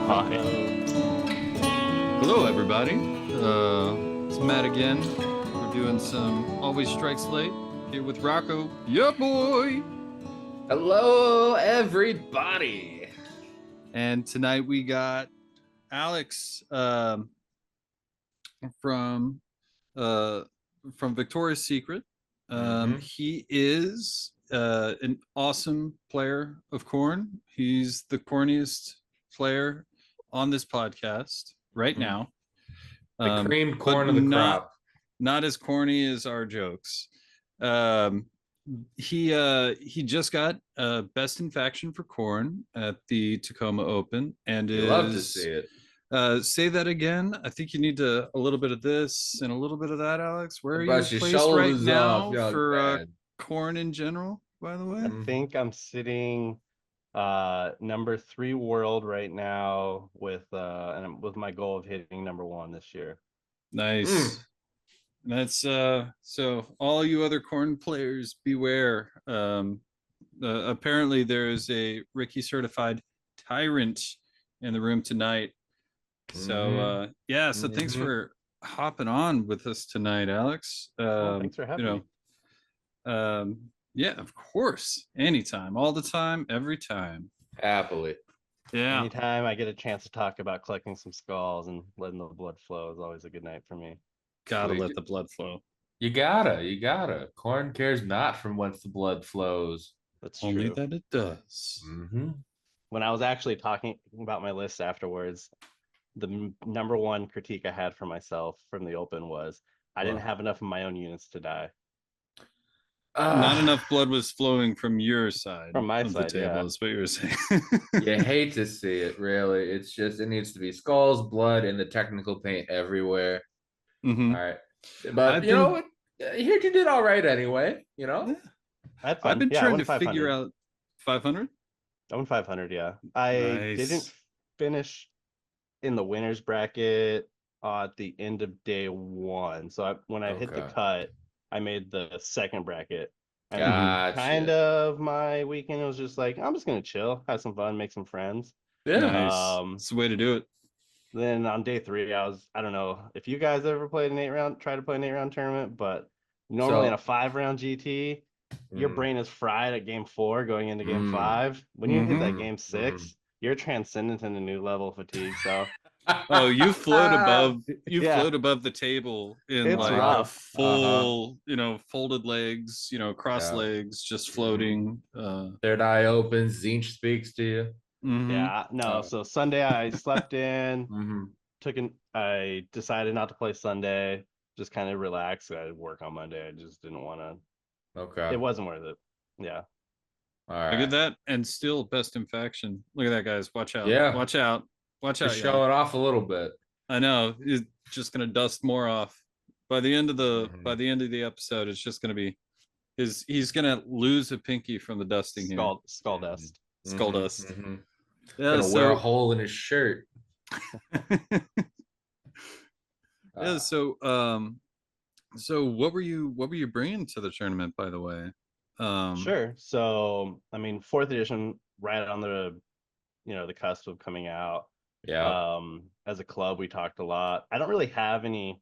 Hi. Hello, everybody. It's Matt again. We're doing some Always Strikes Late here with Rocco Ya Boy. Hello, everybody. And tonight we got Alex from Victoria's Secret. He is an awesome player of Khorne. He's the corniest player on this podcast right now. The creamed corn of the crop. Not as corny as our jokes. He just got best in faction for Khorne at the Tacoma Open, and love to see it. Say that again. I think you need a little bit of this and a little bit of that, Alex. Where are you But your placed shoulders right off, now young for man. Khorne in general? By the way, I think I'm sitting number 3 world right now with with my goal of hitting number 1 this year. nice. That's so all you other Khorne players beware. Apparently there is a Ricky certified tyrant in the room tonight. So yeah, so thanks for hopping on with us tonight, Alex. Thanks for having me. Yeah, of course. Anytime, all the time, every time. Happily. Yeah. Anytime I get a chance to talk about collecting some skulls and letting the blood flow is always a good night for me. Gotta let the blood flow. You gotta. Khorne cares not from whence the blood flows. That's Only true. that it does. When I was actually talking about my list afterwards, the number 1 critique I had for myself from the Open was I didn't have enough of my own units to die. Not enough blood was flowing from your side. From my of side, the table, yeah. is what you were saying. You hate to see it, really. It's just, it needs to be skulls, blood, and the technical paint everywhere. All right. But, you know, I heard you did all right anyway, you know? Yeah. I've been trying to figure out 500. I won 500, yeah. I didn't finish in the winner's bracket at the end of day 1. So when I hit the cut, I made the second bracket. And kind of my weekend was just like, I'm just going to chill, have some fun, make some friends. Yeah. Nice. It's the way to do it. Then on day 3, I don't know if you guys ever played try to play an 8-round tournament, but normally in a 5-round GT, your brain is fried at game 4 going into game 5. When you hit that game 6, you're transcendent in a new level of fatigue. So oh, you float above float above the table in it's like rough. a full, folded legs, cross legs, just floating. Third eye opens, Zinch speaks to you. Yeah, no. So Sunday I slept in, I decided not to play Sunday, just kind of relax. I work on Monday. I just didn't want to. Okay. It wasn't worth it. Yeah. All right. I get that, and still best in faction. Look at that, guys. Watch out. Yeah. Watch out. Watch out. Just show it off a little bit. I know. He's just gonna dust more off. By the end of the episode, it's just gonna be he's gonna lose a pinky from the dusting here. Skull dust. Skull dust. Yeah, gonna wear a hole in his shirt. Yeah, so what were you bringing to the tournament, by the way? Sure. So I mean, 4th edition, right on the the cusp of coming out. Yeah. As a club, we talked a lot. I don't really have any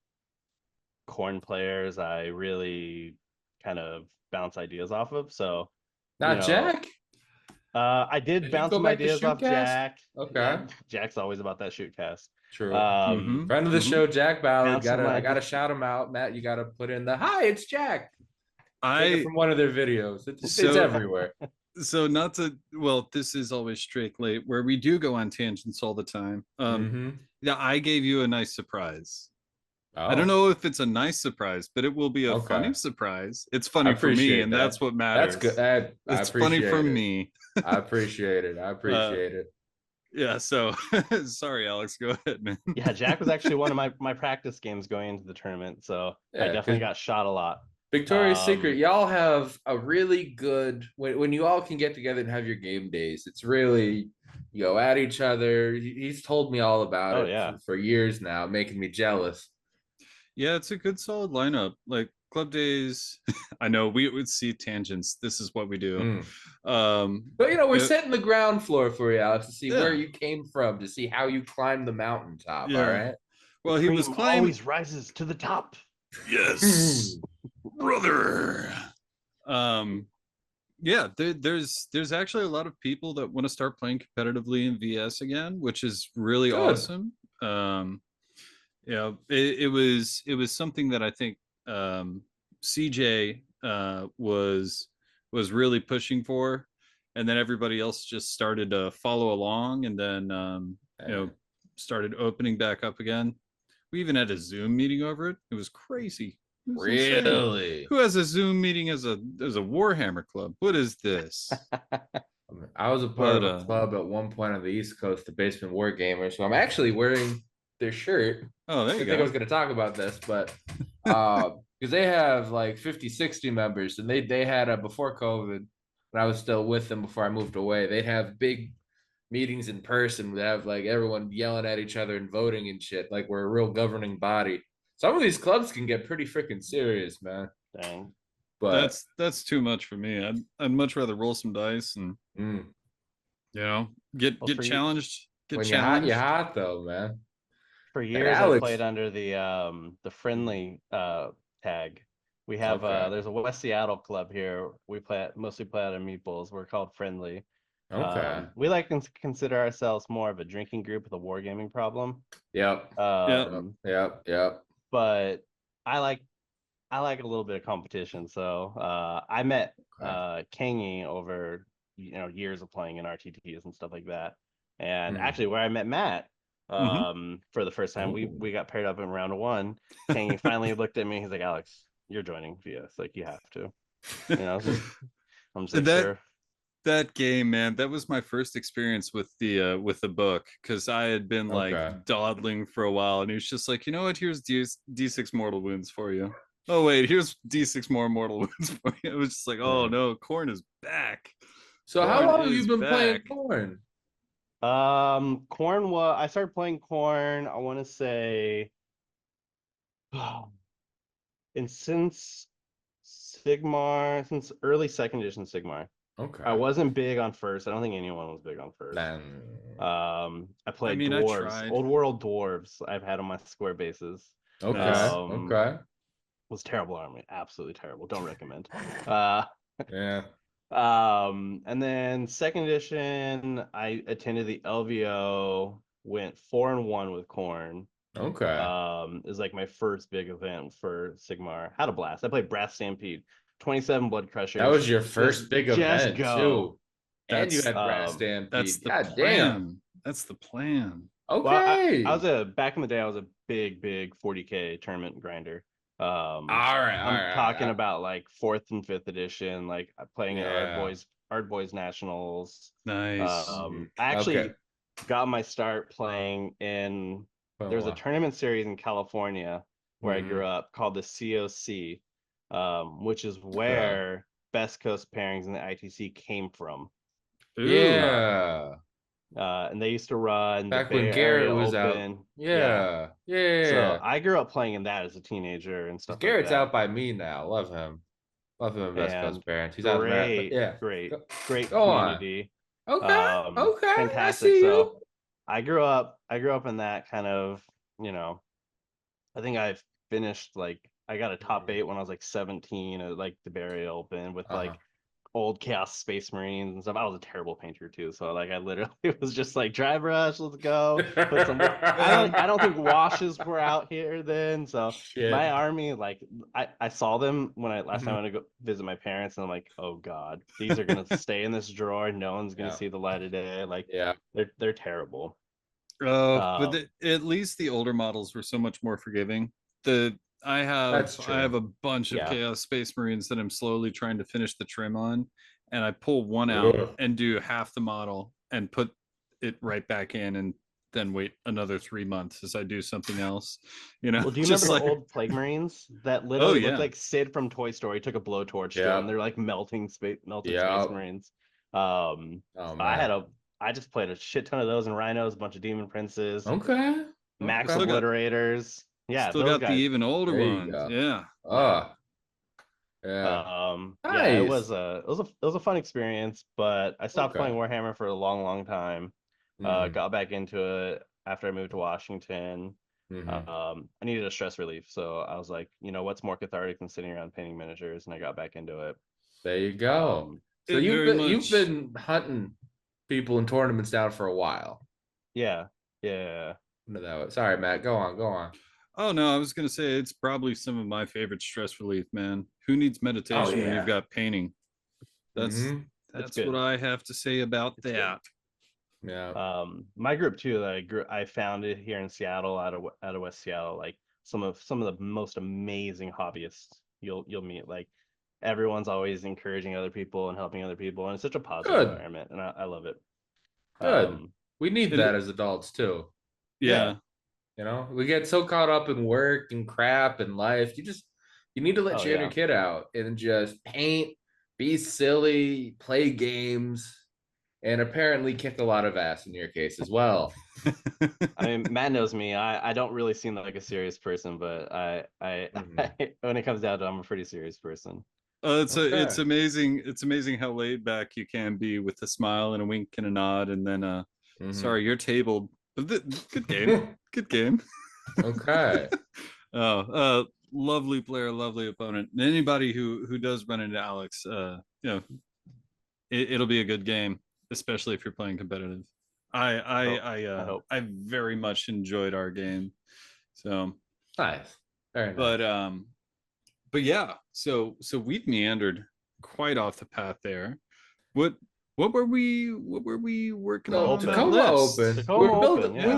Khorne players I really kind of bounce ideas off of. So Jack. I did bounce some ideas off Jack. Okay. Yeah, Jack's always about that shoot cast. True. Friend of the show, Jack Ballard. I gotta shout him out. Matt, you gotta put in the hi, it's Jack. Take it from one of their videos. It's everywhere. So this is always straight late where we do go on tangents all the time. Yeah, I gave you a nice surprise. I don't know if it's a nice surprise, but it will be a funny surprise. It's funny for me, and that's what matters. That's good. It's funny for me. I appreciate it. Yeah, so sorry, Alex, go ahead, man. Yeah, Jack was actually one of my practice games going into the tournament, so I definitely got shot a lot. Victoria's Secret, y'all have a really good when you all can get together and have your game days. It's really, you go at each other. He's told me all about it for years now, making me jealous. Yeah, it's a good solid lineup. Like club days. I know we would see tangents. This is what we do. But we're setting the ground floor for you, Alex, to see where you came from, to see how you climbed the mountaintop. All right. Well, he was climbing. Always rises to the top. Yes, brother. Yeah, there's actually a lot of people that want to start playing competitively in VS again, which is really awesome. It was something that I think CJ was really pushing for, and then everybody else just started to follow along, and then started opening back up again. We even had a Zoom meeting over it. It was crazy. Really? Insane. Who has a Zoom meeting as a Warhammer club? What is this? I was a part of a club at one point on the East Coast, the Basement War Gamers. So I'm actually wearing their shirt. Oh, there you go. I think I was going to talk about this, but because they have like 50, 60 members, and they had before COVID, when I was still with them before I moved away, they'd have big meetings in person. We'd have like everyone yelling at each other and voting and shit. Like we're a real governing body. Some of these clubs can get pretty freaking serious, man. Dang. But that's too much for me. I'd much rather roll some dice and get challenged. When you're hot though, man. For years, I played under the friendly tag. We have there's a West Seattle club here. We mostly play out of Meatballs. We're called Friendly. Okay. We like to consider ourselves more of a drinking group with a wargaming problem. Yep. Yep. But I like a little bit of competition. So I met Kangi over years of playing in RTTs and stuff like that. And actually, where I met Matt for the first time, we got paired up in round 1. Kangi finally looked at me. He's like, "Alex, you're joining VS. Like you have to." I'm just like, sure. That game, man, that was my first experience with the book, because I had been like dawdling for a while, and he was just like, you know what, here's D6 mortal wounds for you. Oh wait, here's D6 more mortal wounds for you. It was just like, oh no, Khorne is back. So Khorne, how long have you been playing Khorne? Khorne was, I started playing Khorne, I want to say since Sigmar, since early 2nd edition Sigmar. Okay. I wasn't big on first. I don't think anyone was big on first. I played dwarves, old world dwarves. I've had on my square bases. Okay. Okay. Was terrible army, absolutely terrible. Don't recommend. Yeah. And then 2nd edition, I attended the LVO, went 4-1 with Khorne. Okay. It was like my first big event for Sigmar. Had a blast. I played Brass Stampede. 27 Blood Crushers. That was your first big event too. And you had Brass Stampede. That's the plan. Damn. That's the plan. Okay. Well, I was back in the day, I was a big 40K tournament grinder. All right. I'm talking about like 4th and 5th edition, like playing at Art Boys Nationals. Nice. I actually got my start playing in there's a tournament series in California where I grew up called the COC. Which is where Best Coast pairings in the ITC came from. Ooh. Yeah. And they used to run back when Garrett was Open. Out. Yeah. So I grew up playing in that as a teenager and stuff. Garrett's like that. out by me now. Love him in Best Coast pairings. He's great community. Okay. Fantastic. I see you. So I grew up in that kind of, I think I've finished I got a top 8 when I was like 17 at like the Barry Open with like old Chaos Space Marines and stuff. I was a terrible painter too, so like I literally was just like dry brush, let's go. Put some. I don't think washes were out here then, so my army, like I saw them when last time I went to go visit my parents, and I'm like, oh god, these are gonna stay in this drawer. No one's gonna see the light of day. Like they're terrible. But at least the older models were so much more forgiving. I have a bunch of Chaos Space Marines that I'm slowly trying to finish the trim on, and I pull one out and do half the model and put it right back in, and then wait another 3 months as I do something else. Well, do you remember the old Plague Marines that literally looked like Sid from Toy Story took a blowtorch to them? They're like melting space Marines. I just played a shit ton of those and Rhinos, a bunch of Demon Princes. Max Obliterators. Yeah, still got the even older ones. Yeah. Yeah. Yeah, it was a fun experience, but I stopped playing Warhammer for a long time. Got back into it after I moved to Washington. I needed a stress relief, so I was like, what's more cathartic than sitting around painting miniatures, and I got back into it. There you go. So you've been hunting people in tournaments down for a while. Yeah. Sorry, Matt. Go on. Oh no, I was gonna say it's probably some of my favorite stress relief, man. Who needs meditation when you've got painting? That's what I have to say about that. Good. Yeah. My group too that I found it here in Seattle, out of West Seattle, like some of the most amazing hobbyists you'll meet. Like everyone's always encouraging other people and helping other people, and it's such a positive environment, and I love it. Good. We need that as adults too. Yeah. We get so caught up in work and crap and life. You need to let your inner kid out and just paint, be silly, play games, and apparently kick a lot of ass in your case as well. I mean, Matt knows me. I don't really seem like a serious person, but I when it comes down to it, I'm a pretty serious person. It's amazing. It's amazing how laid back you can be with a smile and a wink and a nod, and then sorry, you're tabled. Good game. Good game. Okay. Lovely player, lovely opponent. And anybody who does run into Alex, it'll be a good game, especially if you're playing competitive. I very much enjoyed our game. So nice. Very nice. But yeah, so we've meandered quite off the path there. What were we working on? Tacoma Open. We're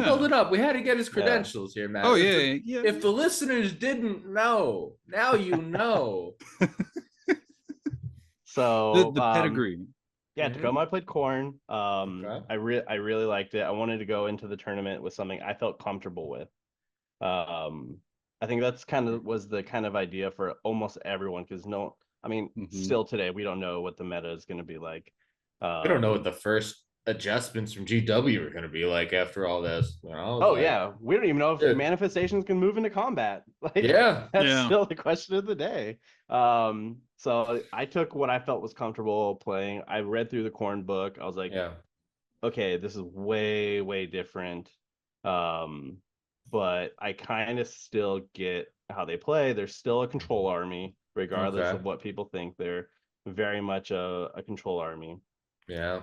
building up. We had to get his credentials here, Matt. Oh yeah. If the listeners didn't know, now you know. So the pedigree. Yeah, Tacoma, I played Khorne. I really liked it. I wanted to go into the tournament with something I felt comfortable with. I think that's was the kind of idea for almost everyone, because still today we don't know what the meta is going to be like. We don't know what the first adjustments from GW are going to be like after all this. We don't even know if manifestations can move into combat. That's still the question of the day. So I took what I felt was comfortable playing. I read through the Khorne book. I was like, okay, this is way different. But I kind of still get how they play. They're still a control army, regardless of what people think. They're very much a control army. Yeah.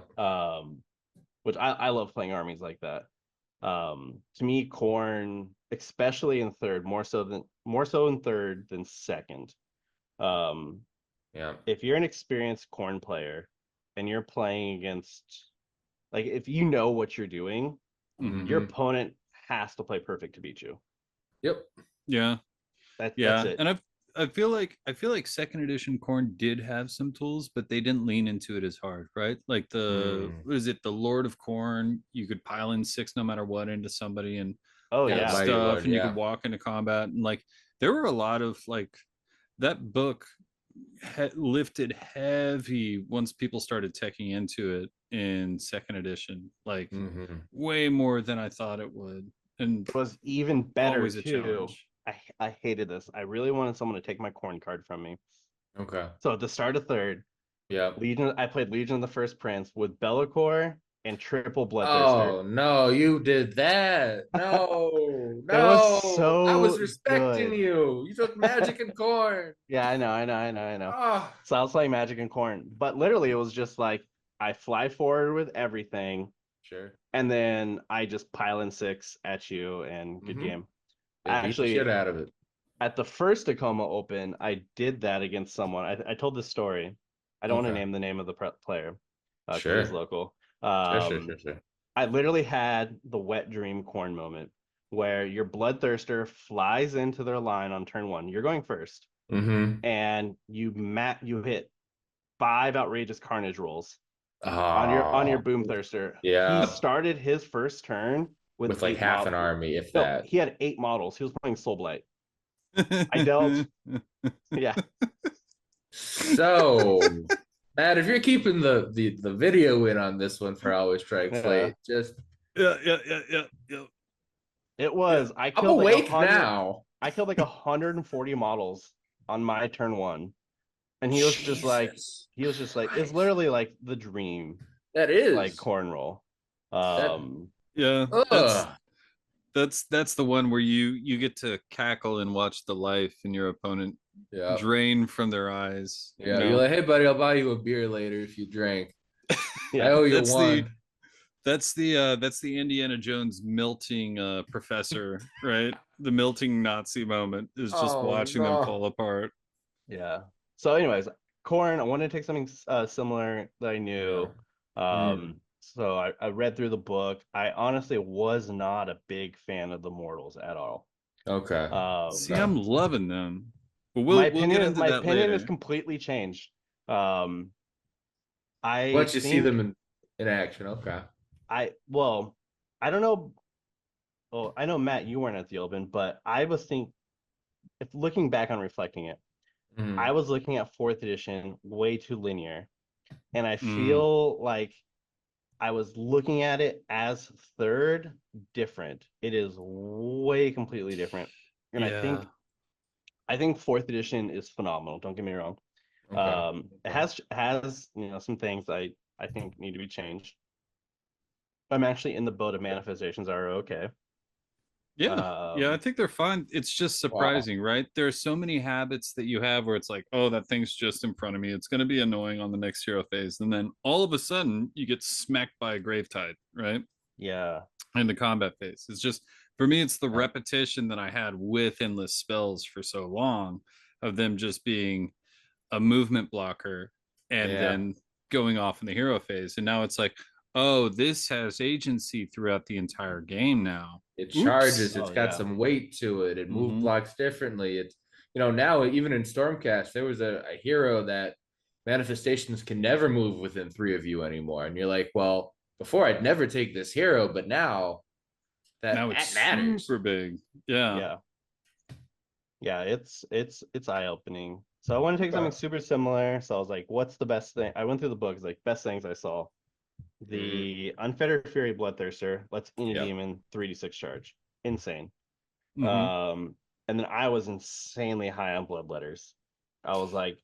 Which I love playing armies like that. To me, Khorne, especially in third, more so in third than second. If you're an experienced Khorne player and you're playing against, like, if you know what you're doing, your opponent has to play perfect to beat you. Yep. Yeah. That's it. And I feel like second edition Khorne did have some tools, but they didn't lean into it as hard, right? Like the Lord of Khorne, you could pile in 6 no matter what into somebody and stuff, and you could walk into combat, and like there were a lot of like that book lifted heavy once people started teching into it in second edition, like way more than I thought it would, and it was even better too. I hated this. I really wanted someone to take my Khorne card from me. Okay. So at the start of third, Legion. I played Legion of the First Prince with Be'lakor and triple Bloodthirster. Oh no, you did that! No, It was so. I was respecting you. You took Magic and Khorne. Yeah, I know. Oh. So I was playing Magic and Khorne, but literally it was just like I fly forward with everything. Sure. And then I just pile in 6 at you, and good game. Actually, beat the shit out of it. At the first Tacoma Open, I did that against someone. I told this story. I don't want to name the name of the player. Sure. He's local. Sure. I literally had the wet dream Khorne moment where your Bloodthirster flies into their line on turn 1. You're going first. And you hit 5 outrageous carnage rolls on your Boomthirster. Yeah. He started his first turn with like half an army, if that. He had 8 models. He was playing Soulblight. I dealt. Yeah. So, Matt, if you're keeping the video in on this one for Always Strike Flight, just yeah. It was. I'm awake now. I killed like 140 models on my turn 1, And he was just like, it's literally like the dream. That is like Khorne roll. Yeah, that's the one where you get to cackle and watch the life in your opponent drain from their eyes. Yeah, you're like, hey buddy, I'll buy you a beer later if you drink. I owe you one. That's the Indiana Jones melting professor, right? The melting Nazi moment is just watching them fall apart. Yeah. So, anyways, Khorne, I wanted to take something similar that I knew. So I read through the book. I honestly was not a big fan of the mortals at all. Okay. See, I'm loving them. But my opinion has completely changed. Once you see them in action, okay. I don't know. Well, I know Matt, you weren't at the Open, but I was if looking back on reflecting it, I was looking at 4th edition way too linear, and I feel like I was looking at it as 3rd different. It is way completely different, and I think 4th edition is phenomenal. Don't get me wrong. Okay. It has some things I think need to be changed. I'm actually in the boat of manifestations are okay. Yeah, I think they're fine. It's just surprising, right? There are so many habits that you have where it's like, oh, that thing's just in front of me. It's going to be annoying on the next hero phase. And then all of a sudden you get smacked by a Gravetide, right? Yeah. In the combat phase. It's just, for me, it's the repetition that I had with endless spells for so long of them just being a movement blocker and then going off in the hero phase. And now it's like, oh, this has agency throughout the entire game now. It charges. It's got some weight to it. It move blocks differently. It's, now even in Stormcast, there was a hero that manifestations can never move within 3 of you anymore. And you're like, well, before I'd never take this hero, but now that matters. Super big. Yeah, it's eye-opening. So I want to take something super similar. So I was like, what's the best thing? I went through the books, like best things I saw. The Unfettered Fury Bloodthirster lets any demon 3d6 charge. Insane. And then I was insanely high on Bloodletters. I was like,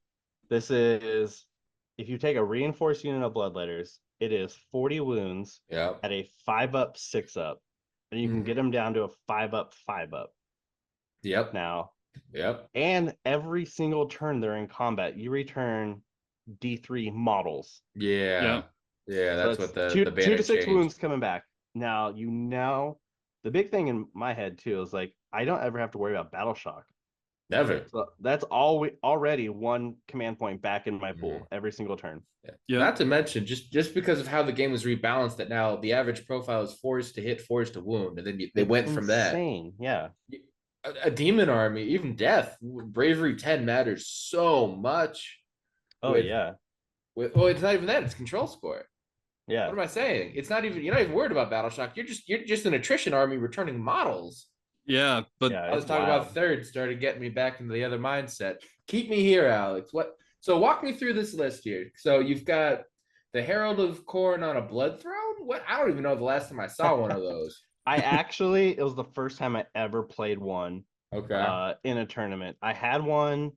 this is, if you take a reinforced unit of Bloodletters, it is 40 wounds at a 5-up, 6-up. And you can get them down to a 5-up, 5-up. Yep. Now. Yep. And every single turn they're in combat, you return D3 models. Yeah. Yeah, that's what the 2 to 6 wounds coming back. Now, the big thing in my head too is like, I don't ever have to worry about Battle Shock. Never. So that's already 1 command point back in my pool every single turn. Yeah. Not to mention, just because of how the game was rebalanced, that now the average profile is forced to hit, forced to wound, and then they went from that. Insane, yeah. A demon army, even death, bravery 10 matters so much. Yeah. It's not even that; it's control score. Yeah. What am I saying? It's not even, you're not even worried about Battle Shock. You're just an attrition army returning models. Yeah, but I was talking about 3rd, started getting me back into the other mindset. Keep me here, Alex. So walk me through this list here. So you've got the Herald of Khorne on a Blood Throne? What? I don't even know the last time I saw one of those. It was the first time I ever played one. Okay. In a tournament. I had one.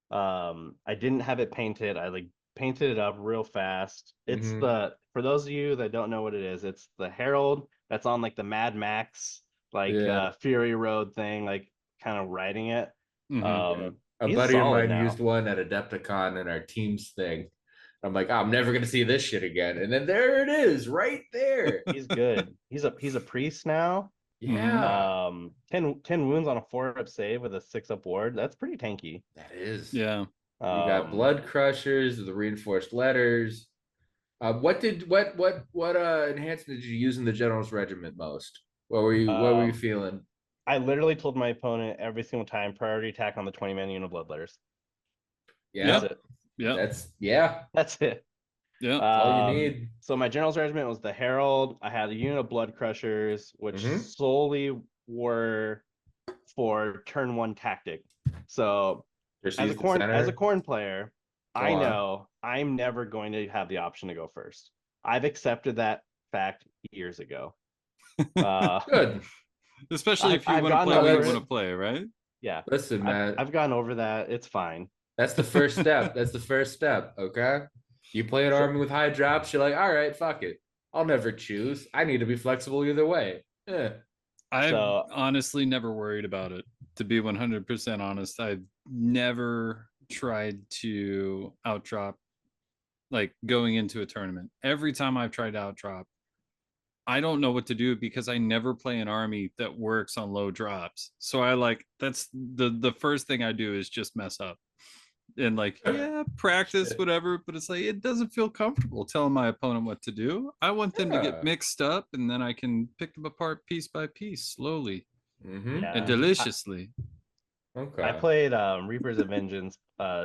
I didn't have it painted. I painted it up real fast. It's for those of you that don't know what it is, it's the Herald that's on the Mad Max Fury Road thing, kind of riding it. A buddy of mine used one at Adepticon in our teams thing. I'm like, I'm never gonna see this shit again. And then there it is, right there. He's good. He's a priest now. Yeah. 10 wounds on a 4-up save with a 6-up ward. That's pretty tanky. That is. Yeah. You got Blood Crushers, the reinforced letters. What enhancement did you use in the General's Regiment most? What were you feeling? I literally told my opponent every single time, priority attack on the 20-man unit of Bloodletters. Yeah. That's it. Yeah. That's it. Yeah. All you need. So my General's Regiment was the Herald. I had a unit of Blood Crushers, which solely were for turn 1 tactic. So as a Khorne player, I know I'm never going to have the option to go first. I've accepted that fact years ago. Good. Especially if you want to play what you want to play, right? Yeah. Listen, man. I've gone over that. It's fine. That's the first step. That's the first step. Okay. You play an army with high drops, you're like, all right, fuck it. I'll never choose. I need to be flexible either way. I've honestly never worried about it. To be 100% honest, I've never tried to outdrop like going into a tournament. Every time I've tried to outdrop, I don't know what to do because I never play an army that works on low drops. So that's the first thing I do is just mess up and practice whatever, but it's like it doesn't feel comfortable telling my opponent what to do. I want them to get mixed up and then I can pick them apart piece by piece slowly and deliciously. I played Reapers of Vengeance,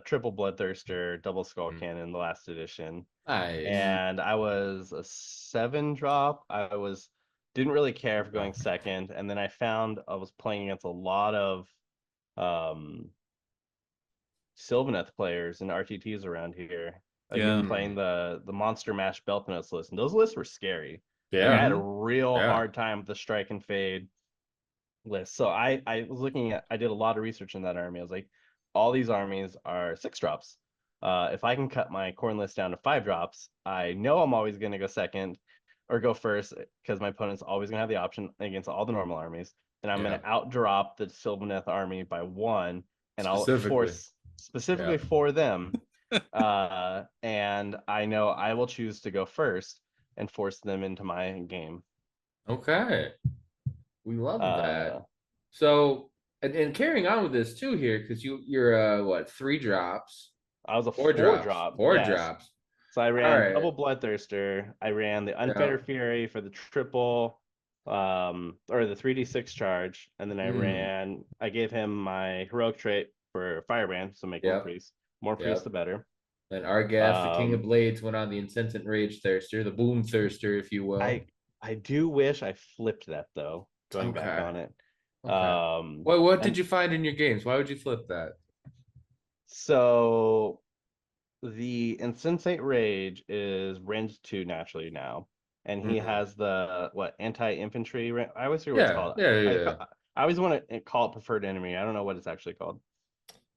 triple Bloodthirster, double Skull Cannon, the last edition. Nice. And I was a 7-drop. Didn't really care for going second, and then I found I was playing against a lot of Sylvaneth players and RTTs around here. Playing the Monster Mash Belthanos list, and those lists were scary. Yeah, I had a real hard time with the Strike and Fade list. So I was looking at, I did a lot of research in that army. I was like, all these armies are 6-drops. If I can cut my Khorne list down to 5 drops, I know I'm always going to go second or go first because my opponent's always going to have the option against all the normal armies. And I'm going to outdrop the Sylvaneth army by 1, and I'll force specifically for them. And I know I will choose to go first and force them into my game. Okay. We love that. So, and carrying on with this too here, because you're what, 3 drops? I was a 4-drop. 4 drops. So I ran double Bloodthirster. I ran the Unfettered Fury for the triple, or the 3d6 charge, and then I gave him my heroic trait for Firebrand, so make more priests. More priests, the better. And Argath, the King of Blades, went on the Insensate Rage Thirster, the Boom Thirster, if you will. I do wish I flipped that though. Going back on it. Okay. What did you find in your games? Why would you flip that? So the Insensate Rage is range 2 naturally now, and he has the anti-infantry. I always forget what it's called. I always want to call it preferred enemy. I don't know what it's actually called.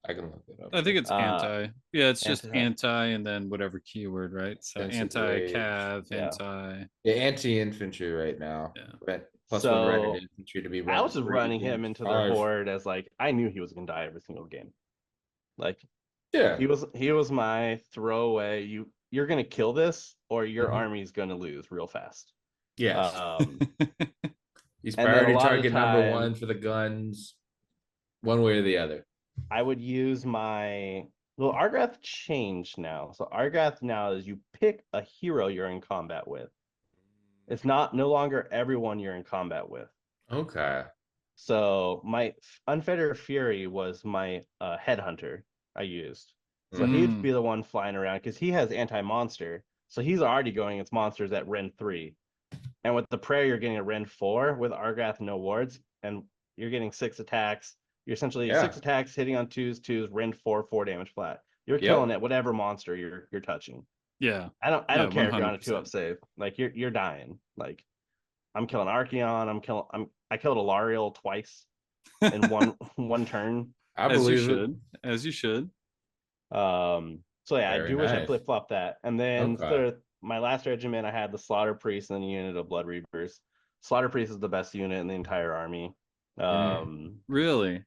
I can look it up. I think it's anti. Yeah, it's just anti and then whatever keyword, right? So anti-cav, anti. Yeah, anti-infantry right now. Yeah. Plus 1 red infantry to be. I was just running him into the horde as I knew he was gonna die every single game. He was my throwaway. You're gonna kill this, or your army's gonna lose real fast. Yeah. He's priority target number 1 for the guns, one way or the other. I would use Argath changed now. So Argath now is you pick a hero you're in combat with. It's no longer everyone you're in combat with. Okay. So my Unfettered Fury was my headhunter I used. So he'd be the one flying around because he has anti-monster. So he's already going against monsters at Ren 3. And with the prayer, you're getting a Ren 4 with Argath no wards, and you're getting 6 attacks. You're essentially 6 attacks hitting on 2s, Ren 4 damage flat. You're killing it, whatever monster you're touching. Yeah. I don't care 100%. If you're on a 2-up save. You're dying. I'm killing Archeon. I killed Alariel twice in one turn. As you should. So yeah, I do wish I flip-flopped that. And then my last regiment, I had the Slaughter Priest and the unit of Blood Reapers. Slaughter Priest is the best unit in the entire army. Really?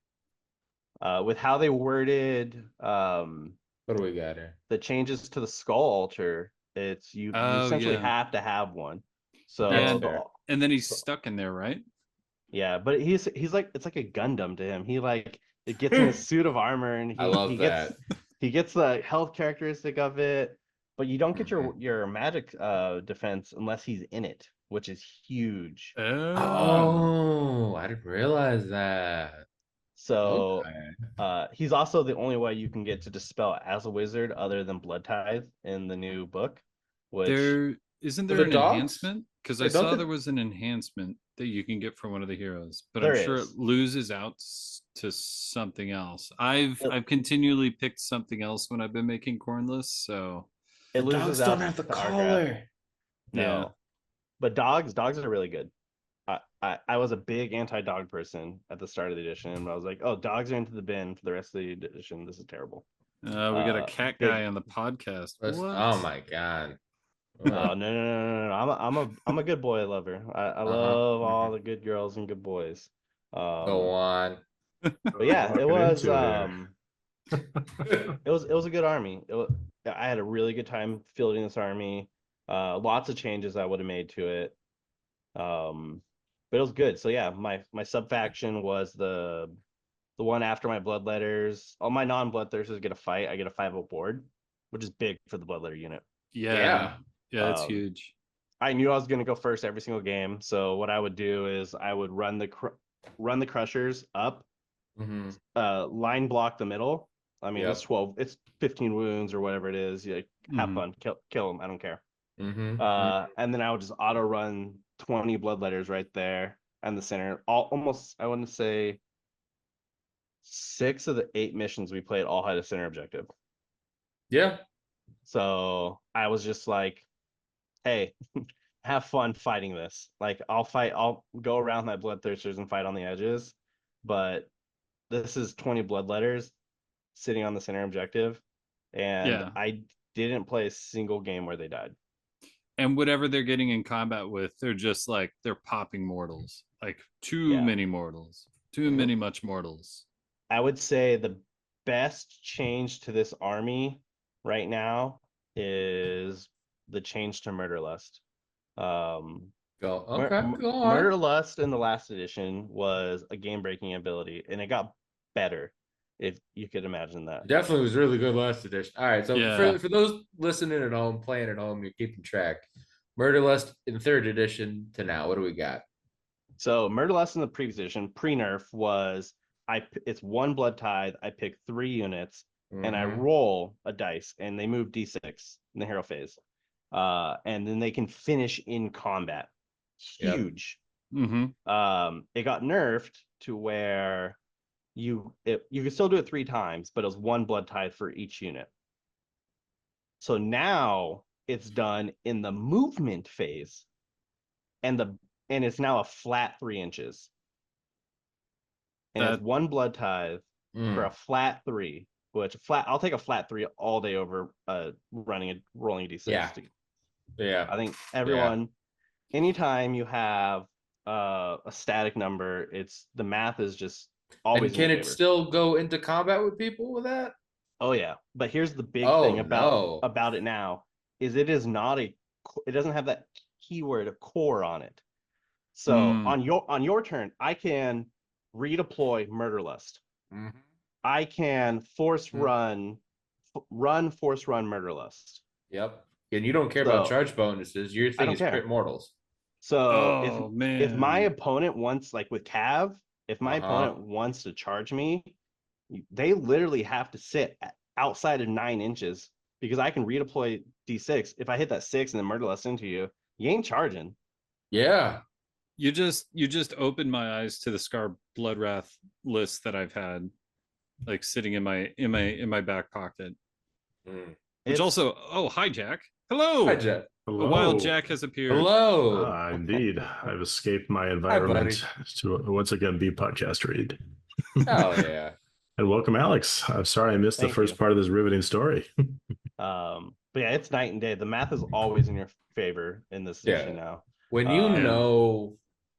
With how they worded what do we got here? The changes to the Skull Altar, it's you essentially have to have one. So and then he's stuck in there, right? Yeah, but he's like, it's like a Gundam to him. It gets in a suit of armor, and he gets the health characteristic of it, but you don't get your magic defense unless he's in it, which is huge. Oh, I didn't realize that. So he's also the only way you can get to dispel as a wizard other than Blood Tithe in the new book. Which isn't there an enhancement? Because I saw there was an enhancement that you can get for one of the heroes, but I'm sure it loses out to something else. I've continually picked something else when I've been making Khorne lists, so it loses out. Don't have the collar. No, but dogs are really good. I was a big anti-dog person at the start of the edition, but I was like, oh, dogs are into the bin for the rest of the edition. This is terrible. We got a cat guy on the podcast. What? Oh my god. Oh no. I'm a good boy lover. I love all the good girls and good boys. Go on. But yeah, it was it was a good army. I had a really good time fielding this army. Lots of changes I would have made to it. But it was good. So yeah, my sub faction was the one after my bloodletters. All my non-bloodthirsters get a fight. I get a 5-0 board, which is big for the bloodletter unit. Yeah, it's huge. I knew I was going to go first every single game, so what I would do is I would run the crushers up, line block the middle. I mean, it's 12, it's 15 wounds or whatever it is. You have fun, kill them. I don't care. And then I would just auto run 20 bloodletters right there and the center. Almost, I want to say 6 of the 8 missions we played all had a center objective. Yeah. So I was just like, hey, have fun fighting this. Like I'll go around my bloodthirsters and fight on the edges, but this is 20 bloodletters sitting on the center objective, and I didn't play a single game where they died. And whatever they're getting in combat with, they're just like they're popping mortals, like too many mortals, too many much mortals. I would say the best change to this army right now is the change to Murderlust. Go on. Murderlust in the last edition was a game-breaking ability, and it got better, if you could imagine that. It definitely was really good last edition. All right, so for those listening at home, playing at home, you're keeping track. Murderlust in 3rd edition to now, what do we got? So Murderlust in the previous edition, pre-nerf, was it's 1 blood tithe. I pick 3 units, and I roll a dice, and they move d6 in the hero phase. And then they can finish in combat. Huge. It got nerfed to where you could still do it 3 times, but it was 1 blood tithe for each unit. So now it's done in the movement phase, and it's now a flat 3 inches. And it's 1 blood tithe for a flat 3, which I'll take a flat 3 all day over rolling a d6. Yeah. I think everyone, anytime you have a static number, the math is just always. And can it still go into combat with people with that? Oh yeah, but here's the big thing about it now is it doesn't have that keyword of core on it. So on your turn, I can redeploy Murderlust. I can force run Murderlust. Yep. And you don't care about charge bonuses. Your thing is crit mortals. So if my opponent wants, like with Cav, if my opponent wants to charge me, they literally have to sit outside of 9 inches, because I can redeploy D6. If I hit that 6 and then Murderlust into you, you ain't charging. Yeah. You just opened my eyes to the Scar Bloodwrath list that I've had, like sitting in my back pocket. Which also, hi Jack. Hello. Hi Jack. Hello. A wild Jack has appeared. Hello. Indeed. I've escaped my environment to once again be podcast read. Oh yeah. And welcome, Alex. I'm sorry I missed the first part of this riveting story. But yeah, it's night and day. The math is always in your favor in this edition now. When you know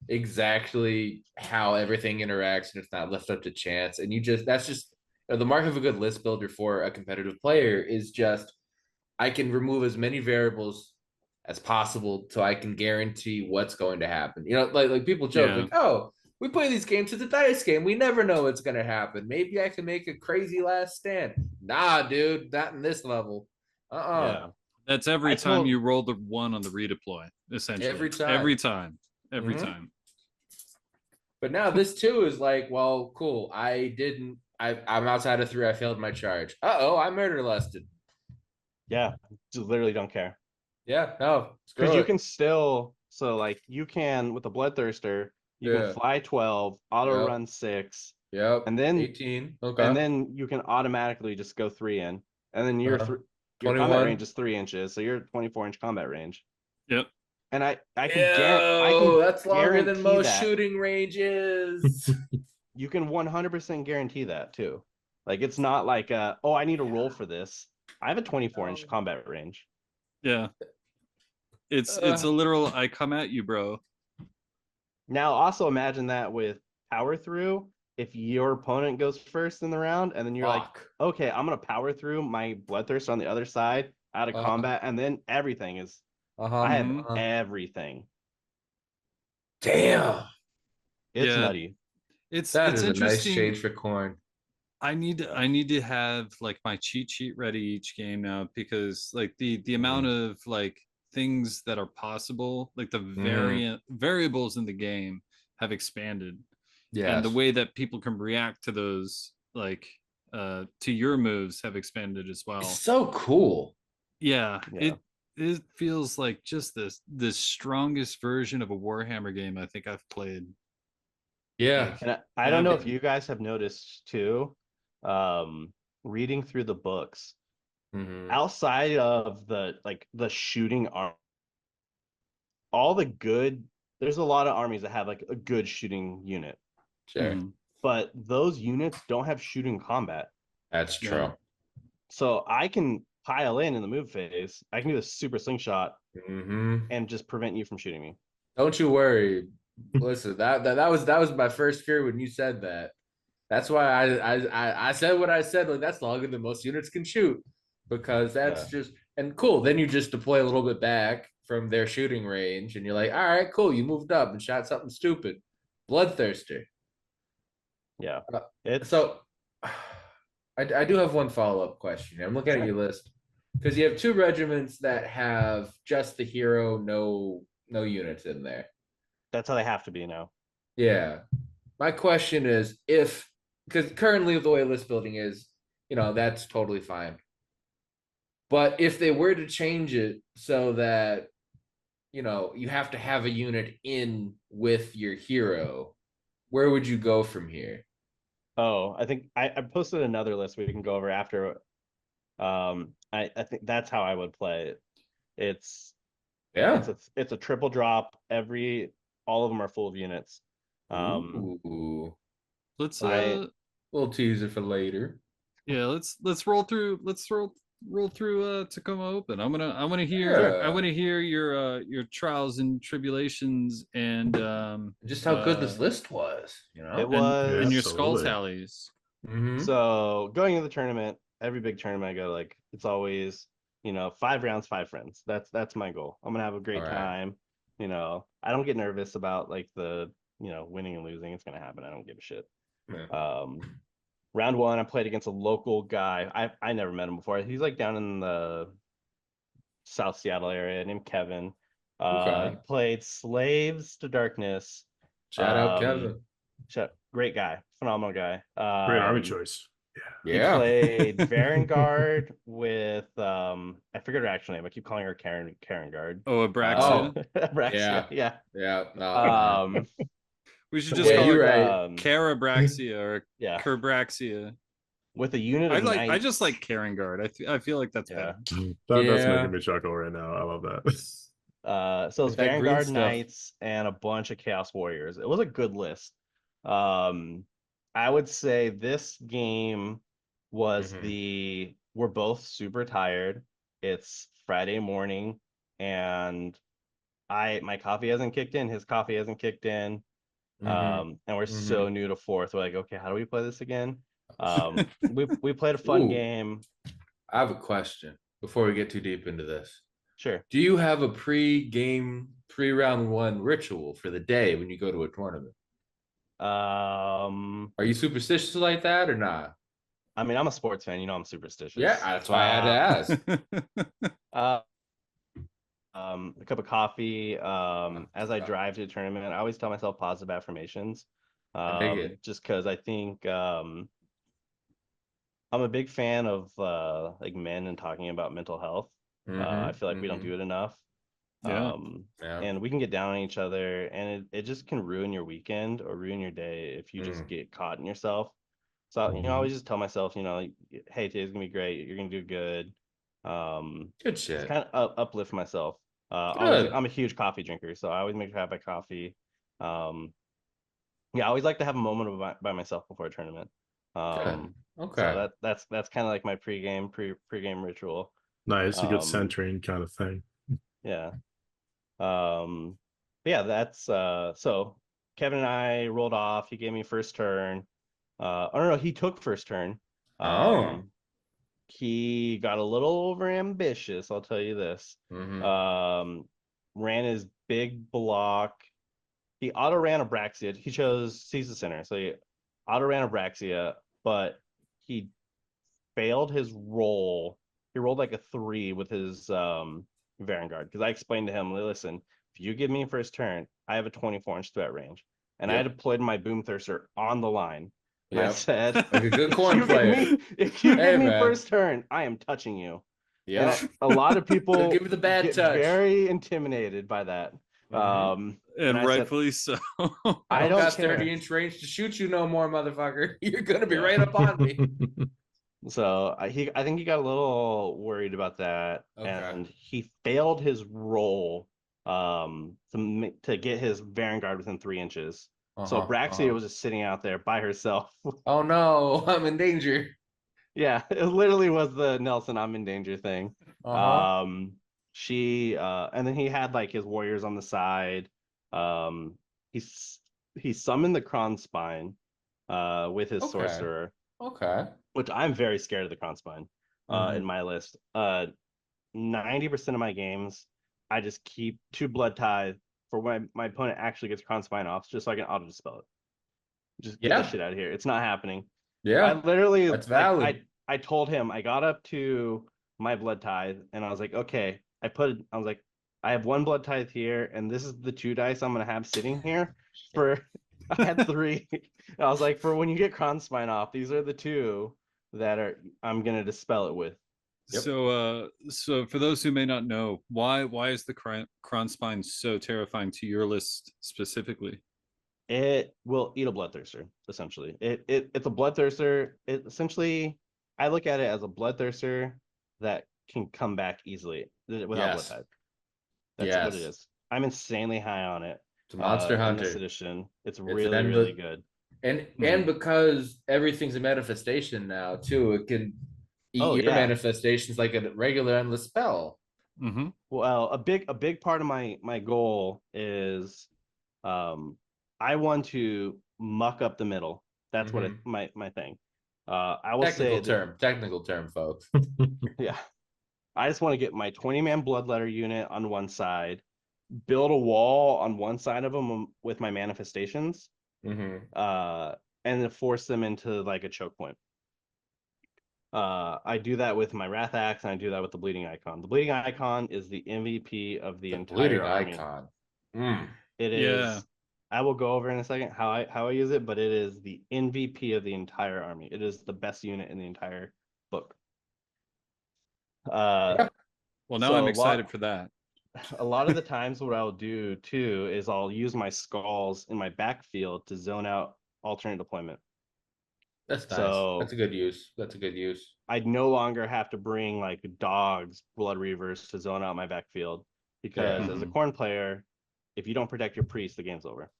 exactly how everything interacts and it's not left up to chance, and that's just the mark of a good list builder for a competitive player is just I can remove as many variables as possible so I can guarantee what's going to happen. You know, like people joke like, oh, we play these games as a dice game. We never know what's going to happen. Maybe I can make a crazy last stand. Nah, dude, not in this level. Yeah. That's every time you roll the 1 on the redeploy, essentially. Every time. But now this too is like, well, cool. I'm outside of 3. I failed my charge. I murderlusted. Yeah, just literally don't care. Yeah, no. Because you can still, so like you can with the Bloodthirster, you can fly 12, auto run 6. Yep. And then 18. Okay. And then you can automatically just go 3 in. And then your combat range is 3 inches, so you're 24-inch combat range. Yep. And I can that's longer than most shooting ranges. You can 100% guarantee that too. Like it's not like oh, I need to roll for this. I have a 24-inch combat range. Yeah. It's a literal I come at you, bro. Now also imagine that with power through, if your opponent goes first in the round and then you're like, okay, I'm gonna power through my bloodthirst on the other side out of combat, and then everything is I have everything. Damn. It's nutty. It's a interesting. Nice change for Khorne. I need to have like my cheat sheet ready each game now, because like the amount of like things that are possible, like the variables in the game have expanded. And the way that people can react to those, like to your moves, have expanded as well. It's so cool. Yeah. It feels like just the strongest version of a Warhammer game I think I've played. Yeah. Like, and I don't know if you guys have noticed too, reading through the books, outside of the shooting arm, there's a lot of armies that have like a good shooting unit. Sure. But those units don't have shooting combat. That's true. So I can pile in the move phase. I can do a super slingshot and just prevent you from shooting me. Don't you worry. Listen, that was my first fear when you said that. That's why I said what I said. Like, that's longer than most units can shoot, because that's just and cool. Then you just deploy a little bit back from their shooting range, and you're like, all right, cool. You moved up and shot something stupid, bloodthirster. Yeah. So I do have one follow-up question. I'm looking at your list, because you have 2 regiments that have just the hero, no units in there. That's how they have to be now. Yeah. My question is, because currently the way list building is, that's totally fine. But if they were to change it so that, you have to have a unit in with your hero, where would you go from here? Oh, I think I posted another list we can go over after. I think that's how I would play it. It's a triple drop. All of them are full of units. Ooh. Let's little teaser for later. Yeah, let's roll through Tacoma Open. I want to hear your trials and tribulations, and just how good this list was, It was, and your skull tallies. So going into the tournament, every big tournament I go, like, it's always 5 rounds, 5 friends. That's my goal. I'm gonna have a great time. I don't get nervous about like the winning and losing. It's gonna happen. I don't give a shit. Round 1, I played against a local guy. I never met him before. He's like down in the South Seattle area, named Kevin. He played Slaves to Darkness. Shout out Kevin. Great guy, phenomenal guy. Great army choice. He played Varangard with I forget her actual name. I keep calling her Karen Guard. Oh, Abraxia. Abraxia. Yeah. We should just call her Carabraxia or Kerbraxia. With a unit of knights. I just like Karen Guard. I feel like that's better. That's making me chuckle right now. I love that. So it's Vanguard Knights and a bunch of Chaos Warriors. It was a good list. I would say this game was we're both super tired. It's Friday morning, and my coffee hasn't kicked in. His coffee hasn't kicked in. And we're so new to 4th. We're like, okay, how do we play this again? We played a fun game. I have a question before we get too deep into this. Sure. Do you have a pre-round 1 ritual for the day when you go to a tournament? Are you superstitious like that or not? I mean, I'm a sports fan. I'm superstitious. Yeah, that's why I had to ask. A cup of coffee. As I drive to the tournament, I always tell myself positive affirmations. Just because I think I'm a big fan of like men and talking about mental health. I feel like we don't do it enough. And we can get down on each other, and it just can ruin your weekend or ruin your day if you just get caught in yourself. So I always just tell myself, like, hey, today's gonna be great. You're gonna do good. Good shit. It's kind of uplift myself. I'm a huge coffee drinker, so I always make sure I have my coffee. I always like to have a moment by myself before a tournament. Okay. So that's kind of like my pregame ritual. Nice, a good centering kind of thing. Yeah. Yeah, that's so Kevin and I rolled off. He gave me first turn. Oh no, he took first turn. He got a little over ambitious, I'll tell you this. Ran his big block. He auto ran Abraxia. He chose Seize the Center, so he auto ran Abraxia, but he failed his roll. He rolled like a 3 with his Vanguard, because I explained to him, listen, if you give me first turn, I have a 24-inch threat range, and I deployed my Boom Thirster on the line. And I said, like a good Khorne player. If you give me first turn, I am touching you. Yeah, a lot of people give the bad get touch. very intimidated by that. And rightfully so. I don't got 30-inch range to shoot you no more, motherfucker. You're gonna be right up on me. So I think he got a little worried about that, and he failed his roll to get his Vanguard within 3 inches. So Braxia was just sitting out there by herself. Oh no, I'm in danger. Yeah, it literally was the Nelson I'm in danger thing. She and then he had like his warriors on the side. He summoned the Khorne Spine with his sorcerer. Which I'm very scared of the Khorne Spine in my list. 90% of my games, I just keep 2 blood tithe for when my opponent actually gets Khorne Spine off, just so I can auto dispel it. Just get that shit out of here. It's not happening. Yeah, I literally, that's valid. I told him, I got up to my blood tithe and I was like, okay, I was like, I have 1 blood tithe here, and this is the 2 dice I'm gonna have sitting here for. I had 3. I was like, for when you get Khorne Spine off, these are the 2 that I'm gonna dispel it with. So for those who may not know, why is the Khorne Spine so terrifying to your list specifically? It will eat a bloodthirster, essentially. It's a bloodthirster. It essentially, I look at it as a bloodthirster that can come back easily without blood type. That's what it is. I'm insanely high on it. It's a monster hunter. In this edition, it's really really good. And because everything's a manifestation now too, it can eat your manifestations like a regular endless spell. Well, a big part of my goal is, I want to muck up the middle. That's what my thing. I will technical term, folks. Yeah, I just want to get my 20-man bloodletter unit on one side, build a wall on one side of them with my manifestations, and then force them into like a choke point. I do that with my Wrath Axe, and I do that with the Bleeding Icon. The Bleeding Icon is the MVP of the entire army. Icon. It is. I will go over in a second how I use it, but it is the MVP of the entire army. It is the best unit in the entire book. Well, now I'm excited for that. A lot of the times what I'll do too is I'll use my skulls in my backfield to zone out alternate deployment. That's nice. So that's a good use. I'd no longer have to bring like dogs, Blood Reavers to zone out my backfield, because as a Khorne player, if you don't protect your priest, the game's over.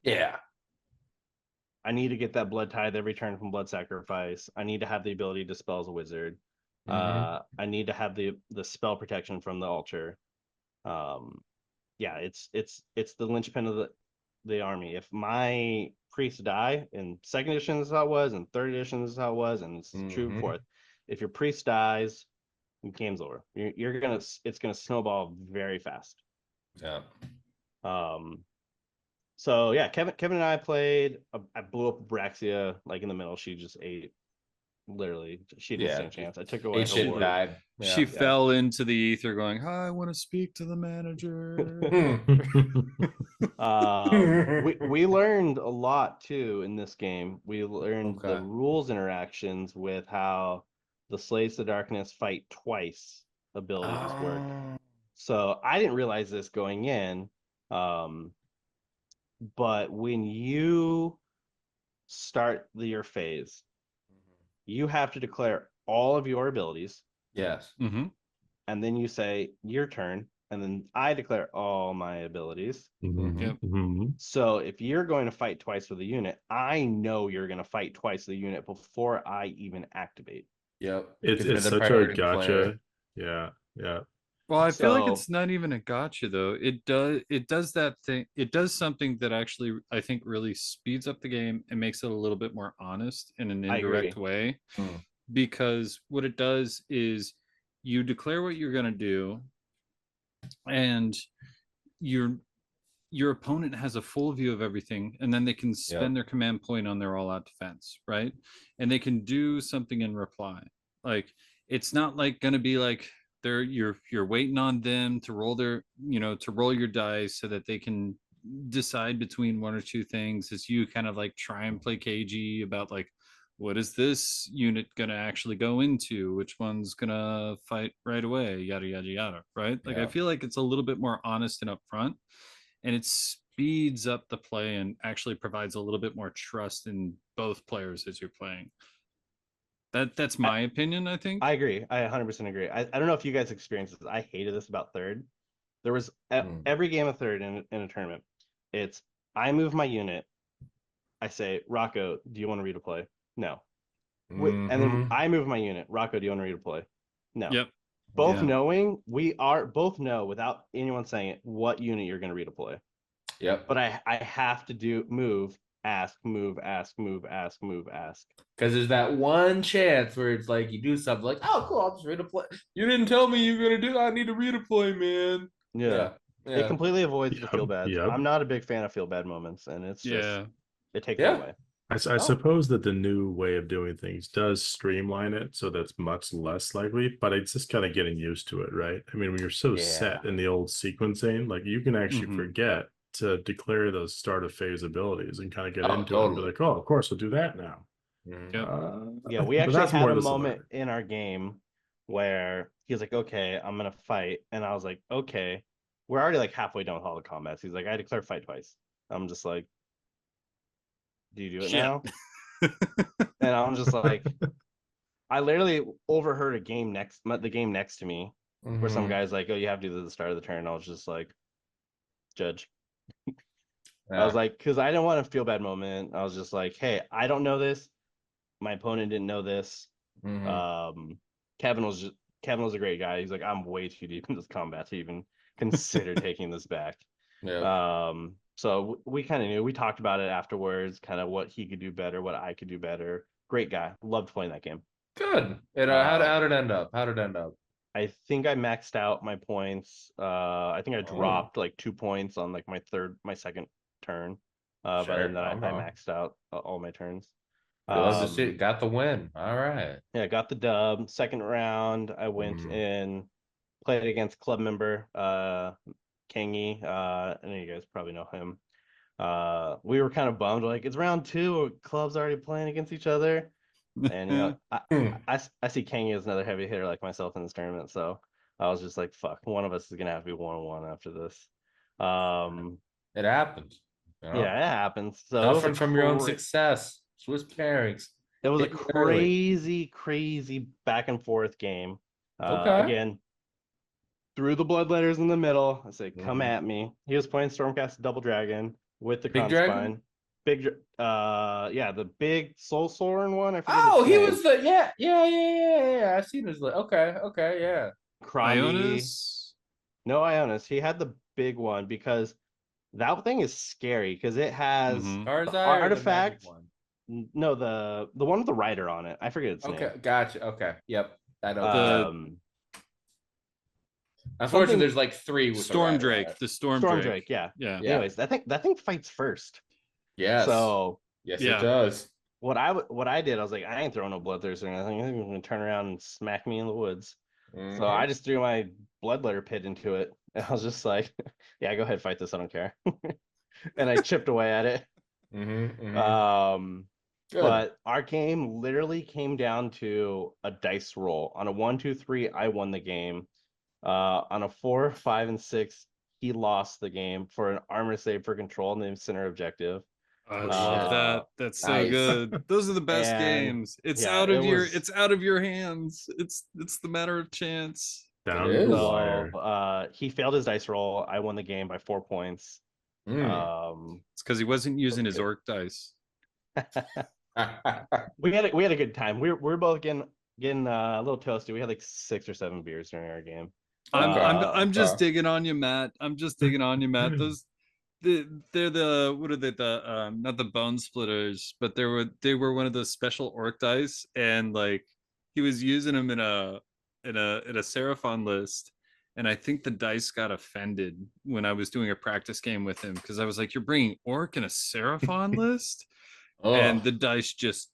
Yeah. I need to get that blood tithe every turn from blood sacrifice. I need to have the ability to dispel as a wizard. I need to have the spell protection from the altar. It's the linchpin of the army. If my priests die, in 2nd edition this is how it was, in 3rd edition this is how it was, and it's true 4th. If your priest dies, the game's over. It's gonna snowball very fast. Yeah. So yeah, Kevin and I played. I blew up Braxia like in the middle. She just ate. Literally, she didn't stand a chance. I took away her ward. She fell into the ether going, "Hi, I want to speak to the manager." We learned a lot too in this game. We learned the rules interactions with how the Slaves to Darkness fight twice abilities work. So I didn't realize this going in, but when you start your phase, you have to declare all of your abilities. Yes. And then you say your turn, and then I declare all my abilities. Yep. So if you're going to fight twice with a unit, I know you're going to fight twice with a unit before I even activate. Yep. It's such a gotcha. Yeah. Well, I feel like it's not even a gotcha though. It does that thing. It does something that actually I think really speeds up the game and makes it a little bit more honest in an indirect way. Because what it does is you declare what you're going to do, and your opponent has a full view of everything, and then they can spend their command point on their all-out defense, right? And they can do something in reply. Like, it's not like going to be like you're waiting on them to roll their, to roll your dice so that they can decide between one or two things, as you kind of like try and play cagey about like, what is this unit gonna actually go into, which one's gonna fight right away, yada yada yada, right? Like, I feel like it's a little bit more honest and upfront, and it speeds up the play and actually provides a little bit more trust in both players as you're playing. That's my opinion. I think I agree. I 100% agree. I don't know if you guys experienced this. I hated this about third. There was every game of third in a tournament. It's I move my unit. I say, Rocco, do you want to read a play? No. And then I move my unit. Rocco, do you want to read a play? No. Yep. Both knowing, both know without anyone saying it what unit you're going to read a play. Yep. But I have to do move, ask, move, ask, move, ask, move, ask. Because there's that one chance where it's like you do something like, oh, cool, I'll just read a play. You didn't tell me you were going to do that. I need to read a play, man. Yeah. It completely avoids the feel bad. I'm not a big fan of feel bad moments, and it's just it takes it away. I suppose that the new way of doing things does streamline it, so that's much less likely, but it's just kind of getting used to it, right? I mean, when you're so set in the old sequencing, like you can actually forget to declare those start of phase abilities and kind of get into it and be like, oh, of course, we'll do that now. We actually had a moment in our game where he was like, okay, I'm going to fight. And I was like, okay, we're already like halfway done with all the combats. He's like, I declare fight twice. I'm just like, do you do it now? And I'm just like, I literally overheard the game next to me where some guy's like, oh, you have to do this at the start of the turn. I was just like, judge. I was like, because I didn't want to feel bad moment. I was just like, hey, I don't know this. My opponent didn't know this. Kevin was a great guy. He's like, I'm way too deep in this combat to even consider taking this back. So we kind of knew. We talked about it afterwards, kind of what he could do better, what I could do better. Great guy. Loved playing that game. Good. And how did it end up? I think I maxed out my points. I think I dropped like 2 points on like my second turn. But then I maxed out all my turns. Love to see it. Got the win. All right. Yeah, got the dub. Second round, I went in, played against club member Kangi. I know you guys probably know him. We were kind of bummed, like it's round 2, clubs already playing against each other. And I see Kangi as another heavy hitter like myself in this tournament, so I was just like, fuck, one of us is gonna have to be 1-1 after this. It happens. Yeah, it happens. So suffering from your own success. Swiss pairings. It was a crazy back and forth game. Again, threw the bloodletters in the middle. I said, come at me. He was playing Stormcast Double Dragon with the Big Dragon? The big Soul Soren one. I forget he was the yeah. I've seen his okay, yeah. Ionis? No, Ionis. He had the big one because that thing is scary because it has the artifact. No, the one with the rider on it. I forget its name. Okay, gotcha. Okay, yep. I know. Unfortunately, there's like 3 with Storm Drake. The Storm Drake. Yeah. Anyways, that thing fights first. Yes. So it does. What I did, I was like, I ain't throwing no bloodthirst or anything. I think he's gonna turn around and smack me in the woods. So I just threw my bloodletter pit into it, and I was just like, yeah, go ahead, fight this. I don't care. And I chipped away at it. But our game literally came down to a dice roll. On a 1, 2, 3, I won the game. On a 4, 5, and 6, he lost the game for an armor save for control in the center objective. I love that. That's so good. Those are the best games. It's out of your hands. It's the matter of chance. Down to the wire. He failed his dice roll. I won the game by 4 points. It's because he wasn't using his orc dice. we had a good time. We're both getting a little toasty. We had like 6 or 7 beers during our game. I'm just digging on you, Matt. I'm just digging on you, Matt. They're the what are they, the not the bone splitters, but they were one of those special orc dice, and like he was using them in a Seraphon list, and I think the dice got offended when I was doing a practice game with him, because I was like, you're bringing orc in a Seraphon list. And the dice just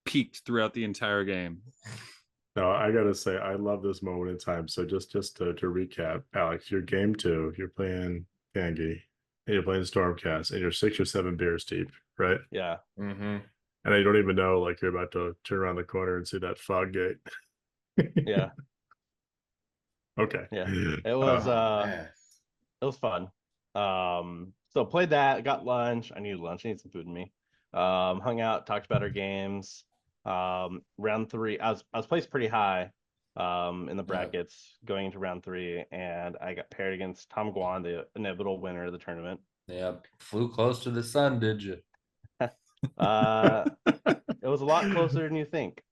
peaked throughout the entire game. No, I gotta say, I love this moment in time. So just to recap, Alex, you're game 2, you're playing Kangi, and you're playing Stormcast, and you're 6 or 7 beers deep, right? Yeah. Mm-hmm. And you don't even know, like, you're about to turn around the corner and see that fog gate. Yeah. Okay. Yeah. It was fun. So played that, got lunch. I needed lunch. I need some food in me. Hung out, talked about our games. Round 3, I was placed pretty high in the brackets going into round 3, and I got paired against Tom Guan, the inevitable winner of the tournament. Yep. Flew close to the sun, did you? It was a lot closer than you think.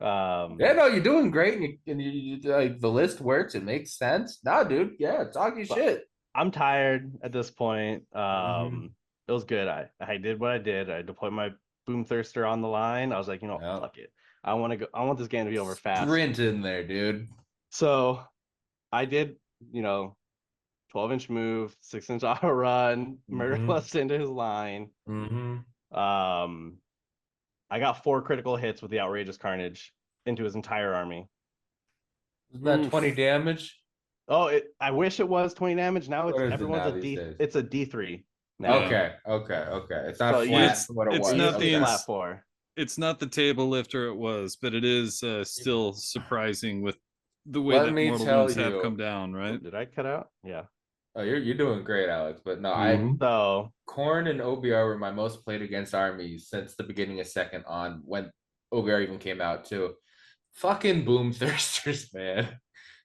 Yeah, no, you're doing great, and you like, the list works. It makes sense. No, dude, yeah, talk your shit. I'm tired at this point. It was good. I did what I did. I deployed my Boom Thirster on the line. I was like, fuck it. I want this game to be over fast. Sprint in there, dude. So I did, 12-inch move, 6-inch auto run, murderlust into his line. I got 4 critical hits with the outrageous carnage into his entire army. Isn't that 20 damage? Oh, I wish it was 20 damage. Now everyone's a D. It's a D3. Now. Okay. It's not flat. What it was. It's not the flat 4. It's not the table lifter it was, but it is still surprising with the way that mortal wounds have come down, right? Did I cut out? Yeah. Oh, you're doing great, Alex. But no, Khorne and OBR were my most played against armies since the beginning of second on, when OBR even came out too. Fucking Boom Thirsters, man.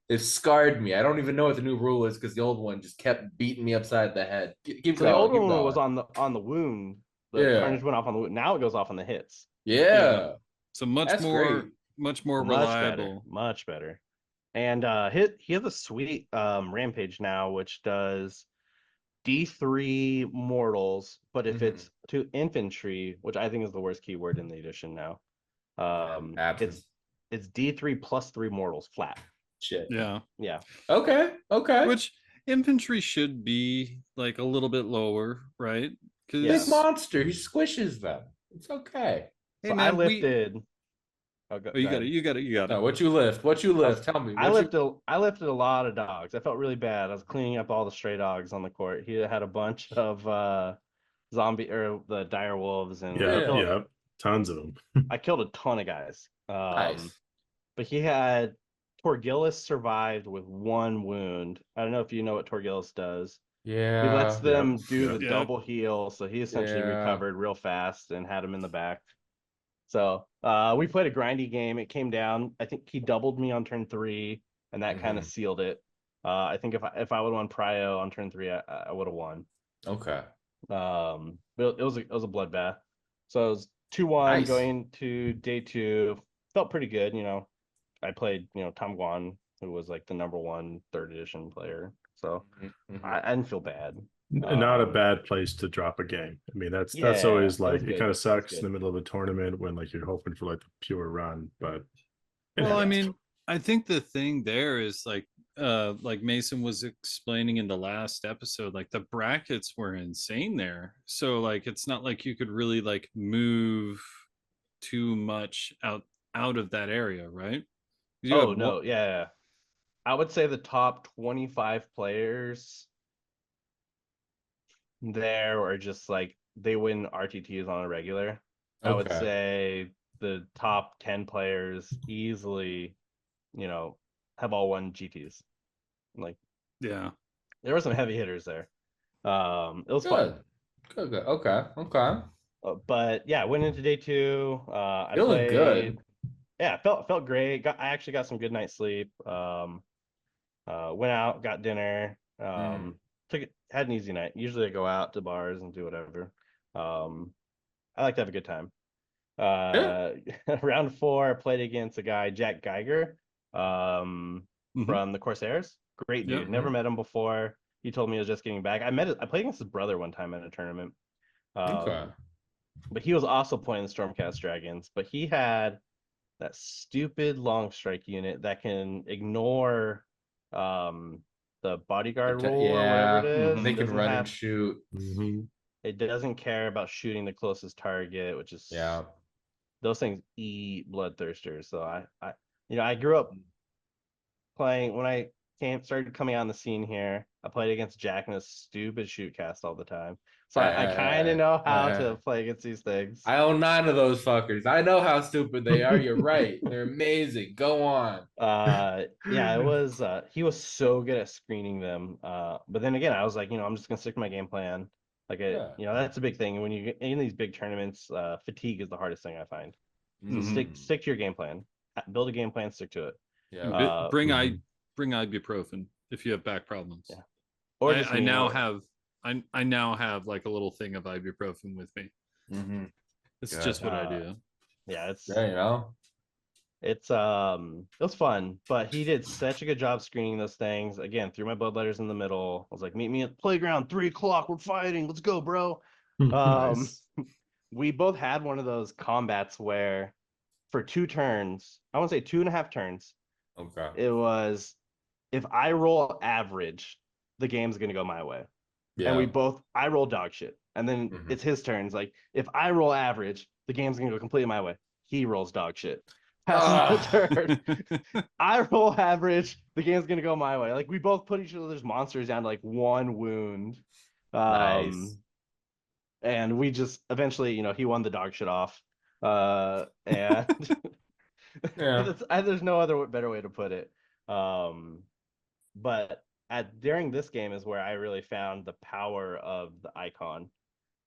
They've scarred me. I don't even know what the new rule is, because the old one just kept beating me upside the head. The old one was on the wound. The carnage went off on the wound. Now it goes off on the hits. Yeah. So much more reliable. Much better. And he has a sweet rampage now, which does D3 mortals, but if it's to infantry, which I think is the worst keyword in the edition now, it's D3 plus 3 mortals flat. Shit. Yeah. Okay. Which infantry should be like a little bit lower, right? Big monster, he squishes them. It's okay. Hey, so man, I lifted. You got it. No, what you lift? Tell me. I lifted a lot of dogs. I felt really bad. I was cleaning up all the stray dogs on the court. He had a bunch of zombie or the dire wolves, and tons of them. I killed a ton of guys. Nice. But he had Torgillus survived with 1 wound. I don't know if you know what Torgillus does. Yeah. He lets them do the double heal, so he essentially recovered real fast and had him in the back. So we played a grindy game. It came down. I think he doubled me on turn 3, and that kind of sealed it. I think if I would have won Prio on turn 3, I would have won. Okay. But it was a bloodbath. So it was 2-1 going to day 2. Felt pretty good. I played Tom Guan, who was like the number 1 3rd edition player. So I didn't feel bad. Not a bad place to drop a game. I mean, that's always like, it kind of sucks in the middle of a tournament when like you're hoping for like the pure run, but I mean, I think the thing there is like Mason was explaining in the last episode, like the brackets were insane there. So like it's not like you could really like move too much out of that area, right? No, yeah. I would say the top 25 players there are just like they win RTTs on a regular. I would say the top 10 players easily, have all won GTs. Like, there were some heavy hitters there. It was fun. Good. Okay. But yeah, went into day 2. Feeling good. Yeah, felt great. I actually got some good night's sleep. Went out, got dinner. Had an easy night. Usually I go out to bars and do whatever. I like to have a good time. Round 4, I played against a guy, Jack Geiger, from the Corsairs. Great dude. Never met him before. He told me he was just getting back. I played against his brother one time at a tournament. But he was also playing the Stormcast Dragons. But he had that stupid long strike unit that can ignore the bodyguard rule or whatever it is. They can run and shoot. It doesn't care about shooting the closest target, which is those things eat bloodthirsters. So I grew up playing when I started coming on the scene here. I played against Jack and his stupid shoot cast all the time. So I kind of know how to play against these things. I own 9 of those fuckers. I know how stupid they are. You're right. They're amazing. Go on. It was he was so good at screening them. But then again, I was like, I'm just gonna stick to my game plan. Like that's a big thing. When you get in these big tournaments, fatigue is the hardest thing I find. So stick to your game plan. Build a game plan, stick to it. Yeah. Bring ibuprofen if you have back problems. Yeah. Or I now have like a little thing of ibuprofen with me. It's just what I do. Yeah, it was fun, but he did such a good job screening those things. Again, threw my bloodletters in the middle. I was like, meet me at the playground, 3:00. We're fighting. Let's go, bro. Nice. We both had one of those combats where for 2 turns, I want to say 2.5 turns. Okay. It was, if I roll average, the game's gonna go my way. Yeah. And I roll dog shit. And then it's his turn. It's like, if I roll average, the game's gonna go completely my way. He rolls dog shit. Passes the turn. I roll average, the game's gonna go my way. Like, we both put each other's monsters down to like 1 wound. Nice. And we just eventually, he won the dog shit off. And there's no other better way to put it. But during this game is where I really found the power of the icon.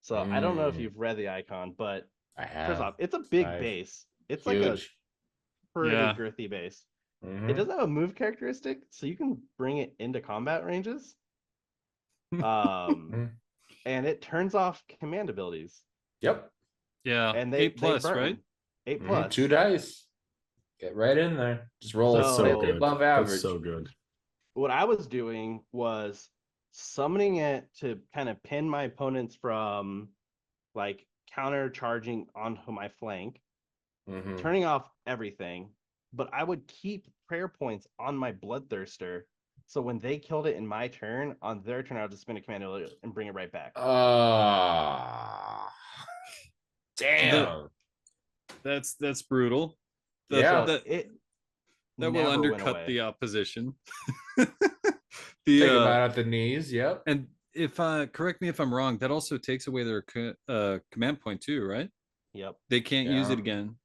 So I don't know if you've read the icon, but I have. First off, it's a big base. It's huge. Like a pretty girthy base. It doesn't have a move characteristic, so you can bring it into combat ranges. And it turns off command abilities. Yep. Yeah. And 8+, they right? 8+. 2 dice. Get right in there. Just roll slightly above average. That's so good. What I was doing was summoning it to kind of pin my opponents from like counter charging onto my flank, turning off everything, but I would keep prayer points on my bloodthirster. So when they killed it in my turn, on their turn, I would just spin a command and bring it right back. Damn. That's brutal. That will undercut the opposition. Take them out at the knees. Yep. And if correct me if I'm wrong, that also takes away their command point too, right? Yep. They can't use it again.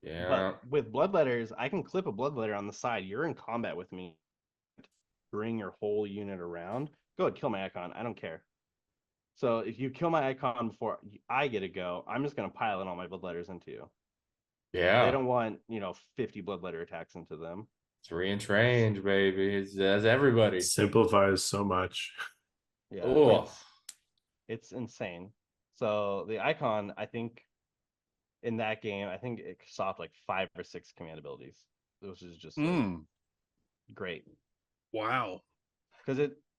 Yeah. But with bloodletters, I can clip a bloodletter on the side. You're in combat with me. Bring your whole unit around. Go ahead, kill my icon. I don't care. So if you kill my icon before I get to go, I'm just gonna pile in all my bloodletters into you. Yeah. They don't want 50 bloodletter attacks into them. 3-inch range, baby. That's everybody. Simplifies so much. Yeah. It's insane. So the icon, I think, in that game, I think it saw like 5 or 6 command abilities, which is just great. Wow. Because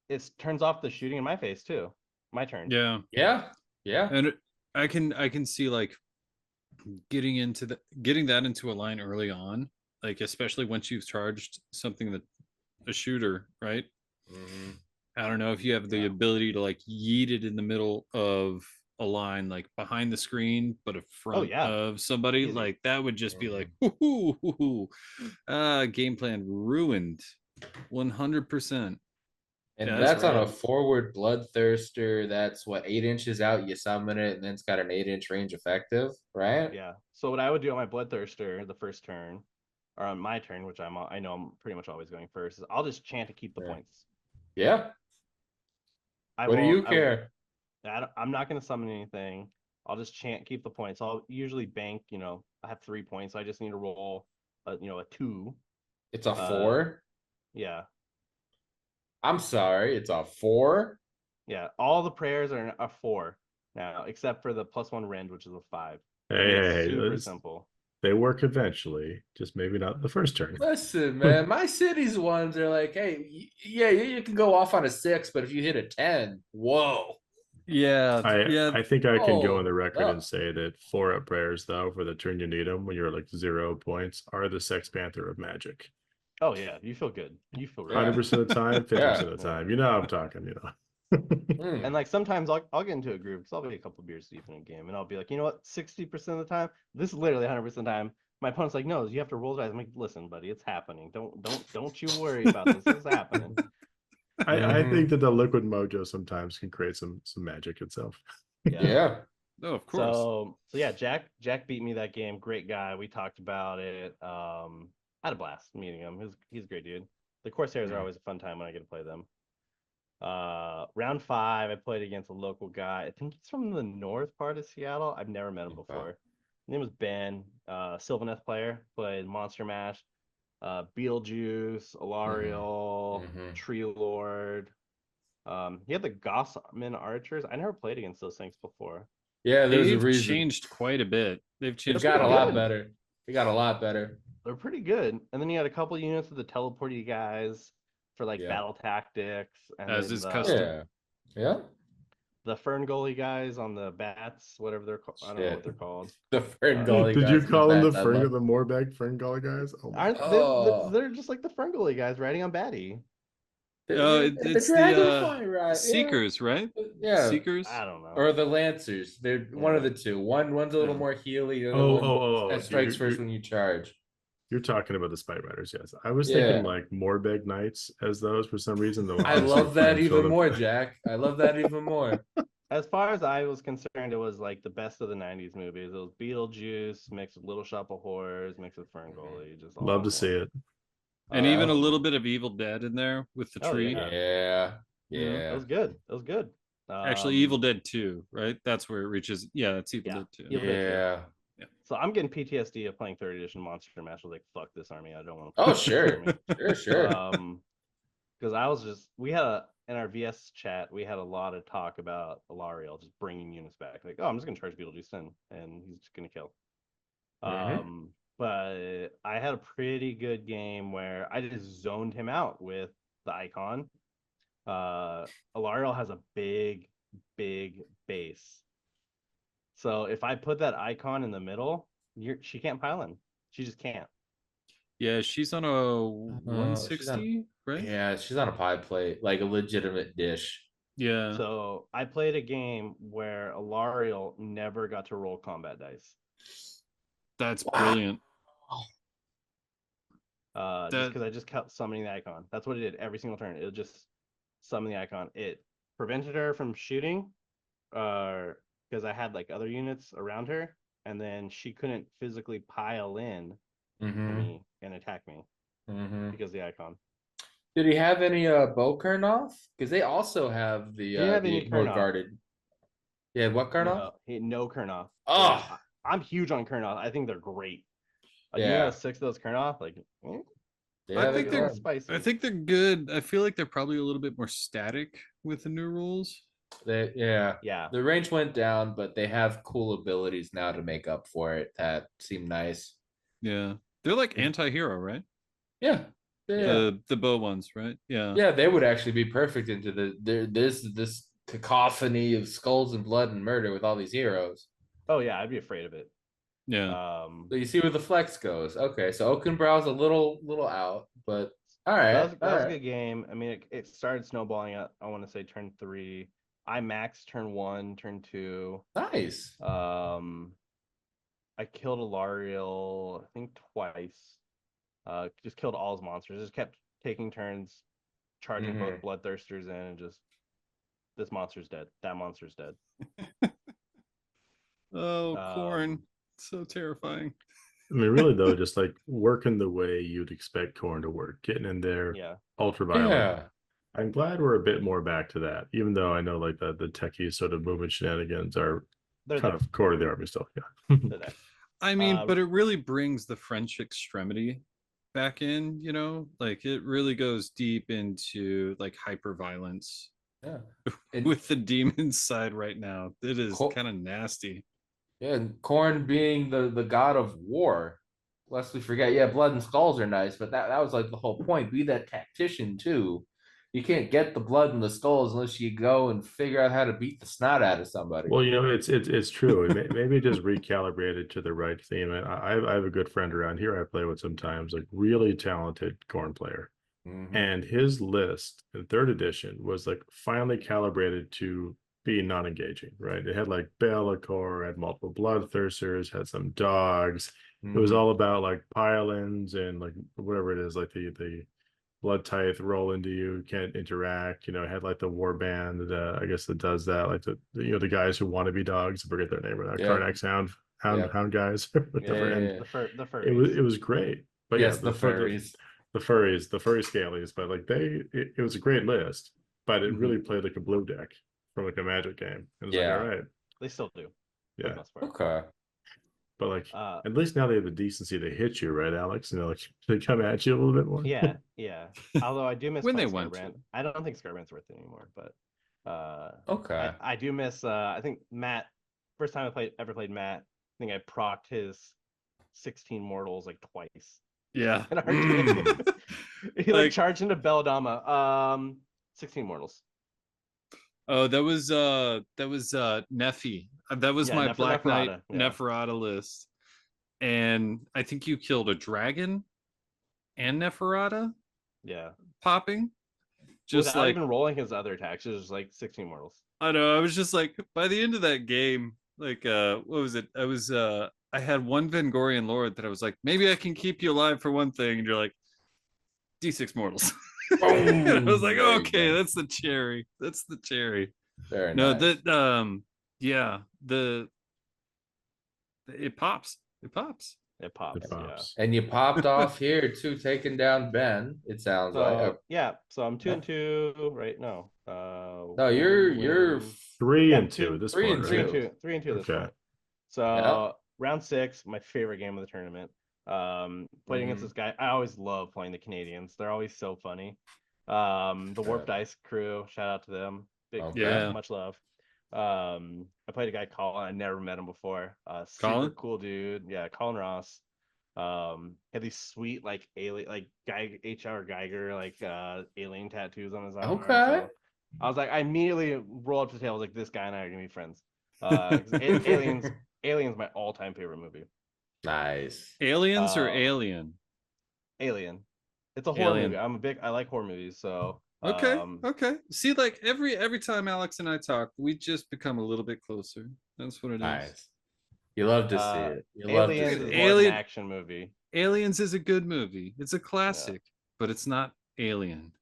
it turns off the shooting in my face too. My turn. Yeah. And I can see like getting that into a line early on, like especially once you've charged something that a shooter, right? I don't know if you have the ability to like yeet it in the middle of a line, like behind the screen, but in front of somebody. Easy. Like that would just be like, game plan ruined, 100%. And that's on a forward bloodthirster. That's what, 8 inches out. You summon it, and then it's got an 8-inch range effective, right? Yeah. So what I would do on my bloodthirster the first turn, or on my turn, which I know I'm pretty much always going first, is I'll just chant to keep the points. Yeah. What do you care? I'm not going to summon anything. I'll just chant, keep the points. I'll usually bank, I have 3 points. So I just need to roll, a 2. It's a 4? Yeah. I'm sorry, it's a 4? Yeah, all the prayers are a 4 now, except for the +1 rend, which is a 5. Hey, super simple. They work eventually, just maybe not the first turn. Listen, man, my cities ones are like, hey, yeah, you can go off on a 6, but if you hit a 10, whoa. Yeah, I think I can go on the record and say that 4-up prayers, though, for the turn you need them when you're like 0 points, are the Sex Panther of Magic. Oh yeah, you feel good. You feel 100% of the time, 50% of the time. You know how I'm talking, you know. And like sometimes I'll get into a groove because I'll be a couple beers deep in a game and I'll be like, you know what, 60% of the time, this is literally 100% of the time. My opponent's like, no, you have to roll dice. I'm like, listen, buddy, it's happening. Don't you worry about this. This is happening. I think that the liquid mojo sometimes can create some magic itself. Yeah. Oh, of course. So yeah, Jack beat me that game. Great guy. We talked about it. I had a blast meeting him. He's a great dude. The Corsairs are always a fun time when I get to play them. Round 5, I played against a local guy. I think he's from the north part of Seattle. I've never met him before. His name was Ben, Sylvaneth player, played Monster Mash, Beetlejuice, Alariel, Tree Lord. He had the Gossman Archers. I never played against those things before. Yeah, they've changed quite a bit. They've got a lot better. They got a lot better. They're pretty good. And then you had a couple units of the teleporty guys for like battle tactics, and as is custom. Yeah. The Fern Gully guys on the bats, whatever they're called. I don't know what they're called. The Fern Gully guys. Did you call them the Moorbag Fern Gully guys? They're just like the Fern Gully guys riding on Batty. It's the Seekers, right? Yeah. Seekers. I don't know. Or the Lancers. They're one of the two. One's a little more healy. That strikes first when you charge. You're talking about the Spite Riders, yes. I was thinking like Moorbeg Knights as those for some reason. I love that even more, Jack. I love that even more. As far as I was concerned, it was like the best of the 90s movies. It was Beetlejuice mixed with Little Shop of Horrors mixed with Fern Gully. Just love to see it. And even a little bit of Evil Dead in there with the tree. Yeah. It was good. It was good. Actually, Evil Dead 2, right? That's where it reaches. Yeah, that's Evil Dead 2. Yeah. So I'm getting PTSD of playing 3rd edition Monster Mash. I was like, fuck this army. I don't want to play Sure. Because in our VS chat, we had a lot of talk about Alariel just bringing units back. Like, I'm just going to charge Beetlejuice in, and he's just going to kill. But I had a pretty good game where I just zoned him out with the icon. Alariel has a big base. So if I put that icon in the middle, she can't pile in. She just can't. Yeah, she's on a 160, right? Yeah, she's on a pie plate, like a legitimate dish. Yeah. So I played a game where Alariel never got to roll combat dice. That's brilliant. Just because I just kept summoning the icon. That's what it did every single turn. It would just summon the icon. It prevented her from shooting, because I had like other units around her, and then she couldn't physically pile in to me and attack me because of the icon. Did he have any bow Kurnoth? Because they also have the more guarded. Yeah, what Kurnoth? No Kurnoth. Oh, I'm huge on Kurnoth. I think they're great. You got 6 of those Kurnoth, like. I think they're spicy. I think they're good. I feel like they're probably a little bit more static with the new rules. The range went down, but they have cool abilities now to make up for it that seem nice. Yeah, they're like anti-hero, right? Yeah. The bow ones, right? Yeah, they would actually be perfect into this cacophony of skulls and blood and murder with all these heroes. Oh yeah, I'd be afraid of it. Yeah. So you see where the flex goes. Okay, so Oakenbrow's a little out, but all right. That was a good game. I mean, it started snowballing at, I want to say, turn 3. I maxed turn 1, turn 2. Nice. I killed Alariel, I think twice. Just killed all his monsters. Just kept taking turns, charging both bloodthirsters in, and just this monster's dead. That monster's dead. Oh, Khorne. So terrifying. I mean, really though, just like working the way you'd expect Khorne to work, getting in there, ultraviolet. Yeah. I'm glad we're a bit more back to that, even though I know like the techie sort of movement shenanigans are kind of core to the army still. Yeah. I mean, but it really brings the French extremity back in, like it really goes deep into like hyper violence. Yeah. With the demon side right now. It is kind of nasty. Yeah, and Khorne being the god of war. Lest we forget, yeah, blood and skulls are nice, but that was like the whole point. Be that tactician too. You can't get the blood and the skulls unless you go and figure out how to beat the snot out of somebody. Well, it's true. Maybe just recalibrated to the right theme. I have a good friend around here I play with sometimes, like really talented Khorne player. And his list in third edition was like finally calibrated to be non-engaging, right? It had like Be'lakor, had multiple bloodthirsters, had some dogs. It was all about like pile-ins and like whatever it is, like the blood tithe roll into you, can't interact. It had like the war band, I guess that does that, like the guys who want to be dogs. I forget their name right now. Karnak hound guys. The furries. It was great. But yes, the furries. The furry scalies, but like it was a great list, but it really played like a blue deck from like a Magic game. It was like, all right, they still do. Yeah. Okay. But like, at least now they have the decency to hit you, right, Alex? Like they come at you a little bit more. Yeah. Although I do miss when they went. I don't think Scarband's worth it anymore, but okay. I do miss. I think Matt. First time I ever played Matt. I think I procced his 16 mortals like twice. Yeah. He like charged into Belladama. 16 mortals. Oh, that was Nephi. That was my Black Knight Neferata list. And I think you killed a dragon and Neferata. Yeah. Popping. Just without like even rolling his other attacks, it was like 16 mortals. I know. I was just like, by the end of that game, like what was it? I had one Vengorian Lord that I was like, maybe I can keep you alive for one thing, and you're like, D6 mortals. And I was like, okay, that's the cherry. That's the cherry. Very nice. It pops. Yeah. And you popped off here too, taking down Ben. It sounds like. Yeah. So I'm 2-2 right now. No, you're 3-2 this point. 3-2 this point. So round 6, my favorite game of the tournament. Playing against this guy. I always love playing the Canadians. They're always so funny. The Warp Dice crew, shout out to them. Much love. I played a guy Colin. I never met him before. Super cool dude. Yeah, Colin Ross. Had these sweet like alien, like H.R. Geiger like alien tattoos on his arm. Okay. So I was like, I immediately rolled up to the table. I was like, this guy and I are gonna be friends. Alien's my all-time favorite movie. Nice. Aliens or Alien? Alien. It's a horror movie. I like horror movies, so okay. See, like every time Alex and I talk, we just become a little bit closer. That's what it is. Nice. You love to see it. Aliens is more an action movie. Aliens is a good movie. It's a classic, but it's not Alien.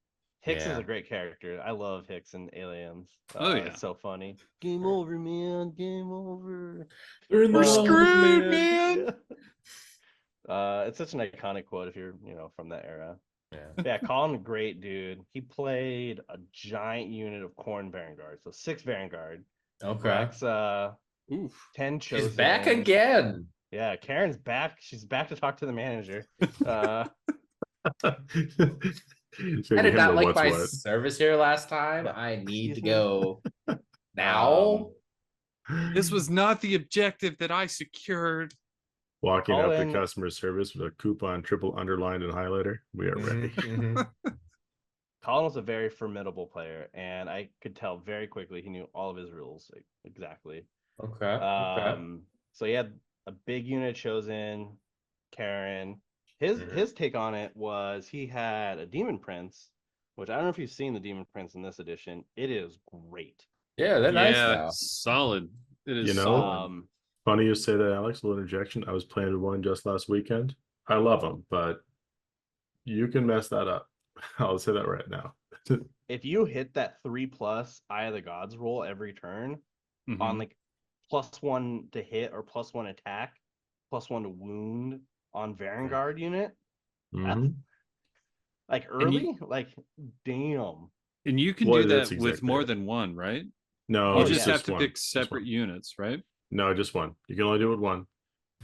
Hicks is a great character. I love Hicks and Aliens. It's so funny. Game over, man. Game over. We're screwed, man. It's such an iconic quote if you're, from that era. Yeah, Colin, great dude. He played a giant unit of Khorne Vanguard, so 6 Vanguard. Okay. 10 chosen. She's back again. Yeah, Karen's back. She's back to talk to the manager. I did not like my service here last time. I need to go now. This was not the objective that I secured. Walking up to customer service with a coupon triple underlined and highlighter. We are ready. Colin was a very formidable player, and I could tell very quickly he knew all of his rules exactly. Okay. So he had a big unit chosen, Karen. His take on it was he had a Demon Prince, which I don't know if you've seen the Demon Prince in this edition. It is great. Yeah, they're nice now. Solid. It is solid. Funny you say that, Alex. A little interjection. I was playing with one just last weekend. I love them, but you can mess that up. I'll say that right now. If you hit that 3+ Eye of the Gods roll every turn on like +1 to hit or +1 attack, +1 to wound on Vanguard unit, like early, damn. And you can do that with more than one, right? No, you just have to pick separate units, right? No, just one. You can only do it with one.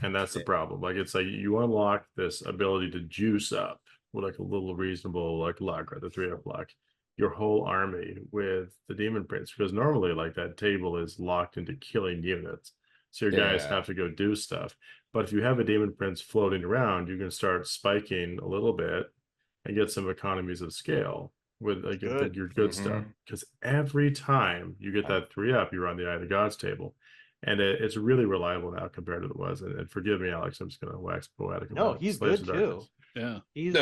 And that's the problem. Like, it's like you unlock this ability to juice up with like a little reasonable like luck, or the 3-up luck, your whole army with the Demon Prince, because normally like that table is locked into killing units. So your guys have to go do stuff. But if you have a Demon Prince floating around, you can start spiking a little bit and get some economies of scale with like your good stuff. Because every time you get that 3-up, you're on the Eye of the Gods table. And it's really reliable now compared to what it was. And forgive me, Alex, I'm just going to wax poetic. No, he's good too. Yeah, he's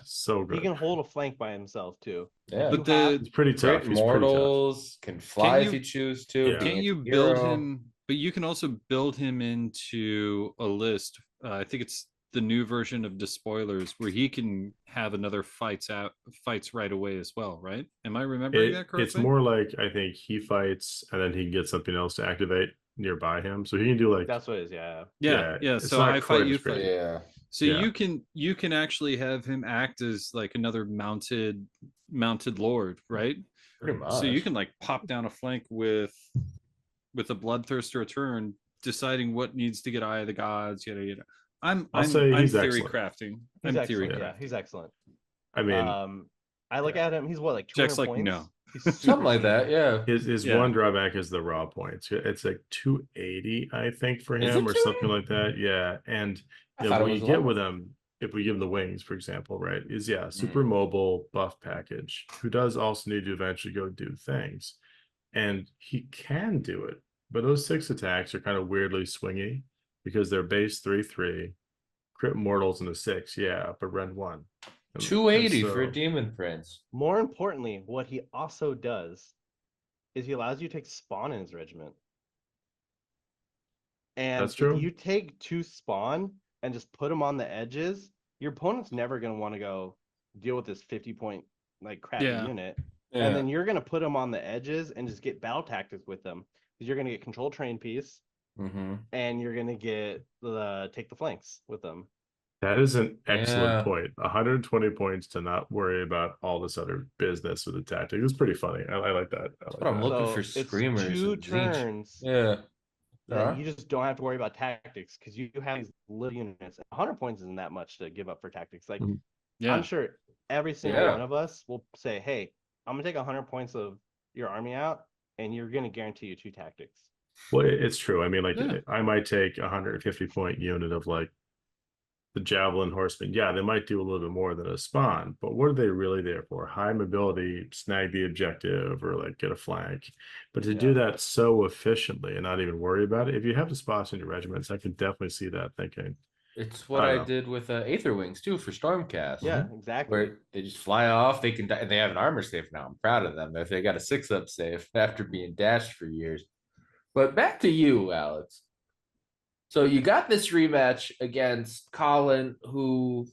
so good. He can hold a flank by himself too. Yeah, but it's pretty tough. Great mortals can fly if you choose to. Yeah. Can't you build him? But you can also build him into a list. I think it's the new version of Despoilers where he can have another fights right away as well, right? Am I remembering that correctly? It's more like, I think he fights and then he can get something else to activate nearby him, so he can do like that's what it is. Yeah. So I fight, you fight. Yeah. So you can actually have him act as like another mounted lord, right? Pretty much. So you can like pop down a flank with a bloodthirster a turn, deciding what needs to get Eye of the Gods, yada yada. I'm theory crafting. He's excellent. Yeah, he's excellent. I mean, I look at him. He's what, like 200 Jack's like, points? no. Something like that, yeah. His one drawback is the raw points. It's like 280, I think, for him, or something like that. Yeah, and what you get with him, if we give him the wings, for example, right, is super mobile buff package, who does also need to eventually go do things, and he can do it, but those 6 attacks are kind of weirdly swingy because they're base 3/3, crit mortals in the 6, but rend 1. 280 for a Demon Prince. More importantly, what he also does is he allows you to take spawn in his regiment. And that's true. If you take 2 spawn and just put them on the edges, your opponent's never going to want to go deal with this 50-point like crappy unit. Yeah. And then you're going to put them on the edges and just get battle tactics with them. Because you're going to get control train piece, and you're going to get take the flanks with them. That is an excellent point. 120 points to not worry about all this other business with the tactic. It was pretty funny. I like that. That's what I'm looking for. Screamers. It's 2 turns. Yeah. You just don't have to worry about tactics because you have these little units. 100 points isn't that much to give up for tactics. Like, I'm sure every single one of us will say, "Hey, I'm gonna take 100 points of your army out, and you're gonna guarantee you 2 tactics." Well, it's true. I mean, like, I might take 150-point unit of like the Javelin Horsemen. Yeah, they might do a little bit more than a spawn, but what are they really there for? High mobility, snag the objective, or like get a flank. But to do that so efficiently and not even worry about it, if you have the spots in your regiments, I can definitely see that thinking. It's what I did with Aether Wings too for Stormcast. Yeah, exactly. Where they just fly off. They can. They have an armor safe now. I'm proud of them. If they got a 6-up safe after being dashed for years. But back to you, Alex. So you got this rematch against Colin, who,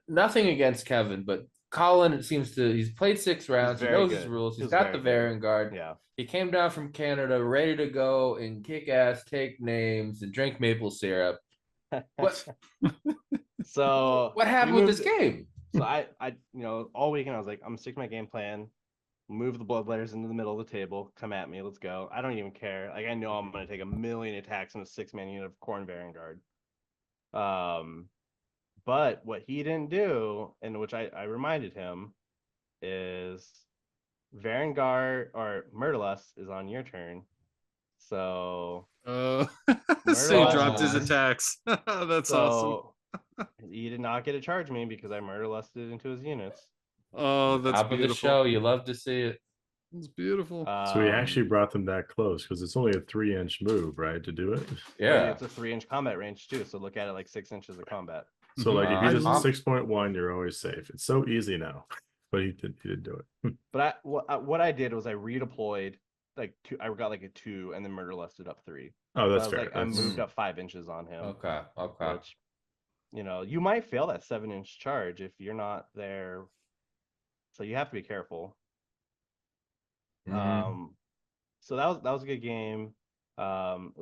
nothing against Kevin, but Colin, it seems he's played 6 rounds. He knows his rules. He's got the Vanguard. Yeah. He came down from Canada ready to go and kick ass, take names, and drink maple syrup. What? So what happened with this game? So I all weekend I was like, I'm gonna stick to my game plan. Move the bloodletters into the middle of the table. Come at me. Let's go. I don't even care. Like, I know I'm going to take 1,000,000 attacks in a 6-man unit of Khorne Vanguard. But what he didn't do, and which I reminded him, is Vanguard or Murderlust is on your turn. So so he dropped his attacks. That's awesome. He did not get to charge me because I Murderlusted into his units. Oh, that's top beautiful. Of the show. You love to see it. It's beautiful. So he actually brought them that close because it's only a 3-inch move, right, to do it? Yeah, it's a 3-inch combat range too. So look at it like 6 inches of combat. So like if you just 6.1, you're always safe. It's so easy now, but he didn't do it. But what I did was I redeployed like 2. I got like a 2 and then Murderlusted up 3. Oh, that's fair. Like, I moved up 5 inches on him. Okay. Which, you might fail that 7-inch charge if you're not there. So you have to be careful. So that was a good game.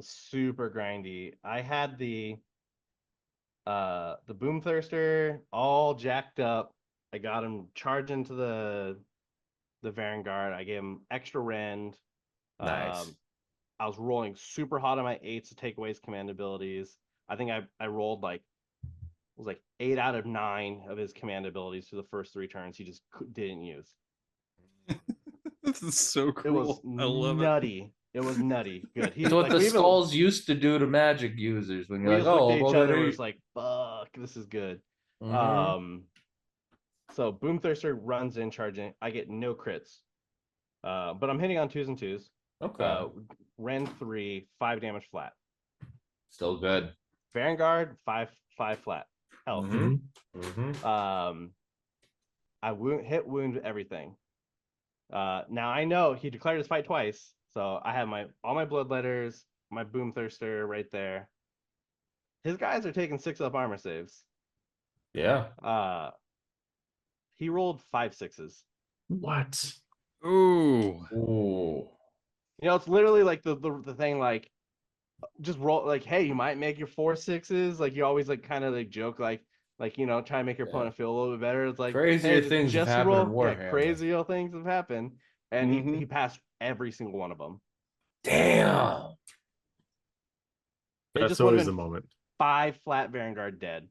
Super grindy. I had the Boomthirster all jacked up. I got him charging to the Vanguard. I gave him extra rend. Nice. I was rolling super hot on my 8s to take away his command abilities. I think I rolled like, it was like 8 out of 9 of his command abilities for the first 3 turns he just didn't use. This is so cool. It was I love nutty. It was nutty. Good. It's what the skulls used to do to magic users when you're like, oh, looked at each other. It's like, fuck, this is good. So Boomthirster runs in charging. I get no crits, but I'm hitting on 2s and 2s. Okay. Ren 3, 5 damage flat. Still good. Vanguard 5 flat. Health. I hit wound everything. Now I know he declared his fight twice, so I have all my bloodletters, my Boomthirster right there. His guys are taking 6 up armor saves. Yeah. He rolled 5 6s. What? Ooh. You know, it's literally like the thing, like, just roll, like, hey, you might make your 4 6s. Like, you always like kind of like joke, like you know, try and make your opponent feel a little bit better. It's like crazier things just have happened in Warhammer. Yeah, crazier things have happened, and he passed every single one of them. Damn. That's always the moment. 5 flat Vanguard dead.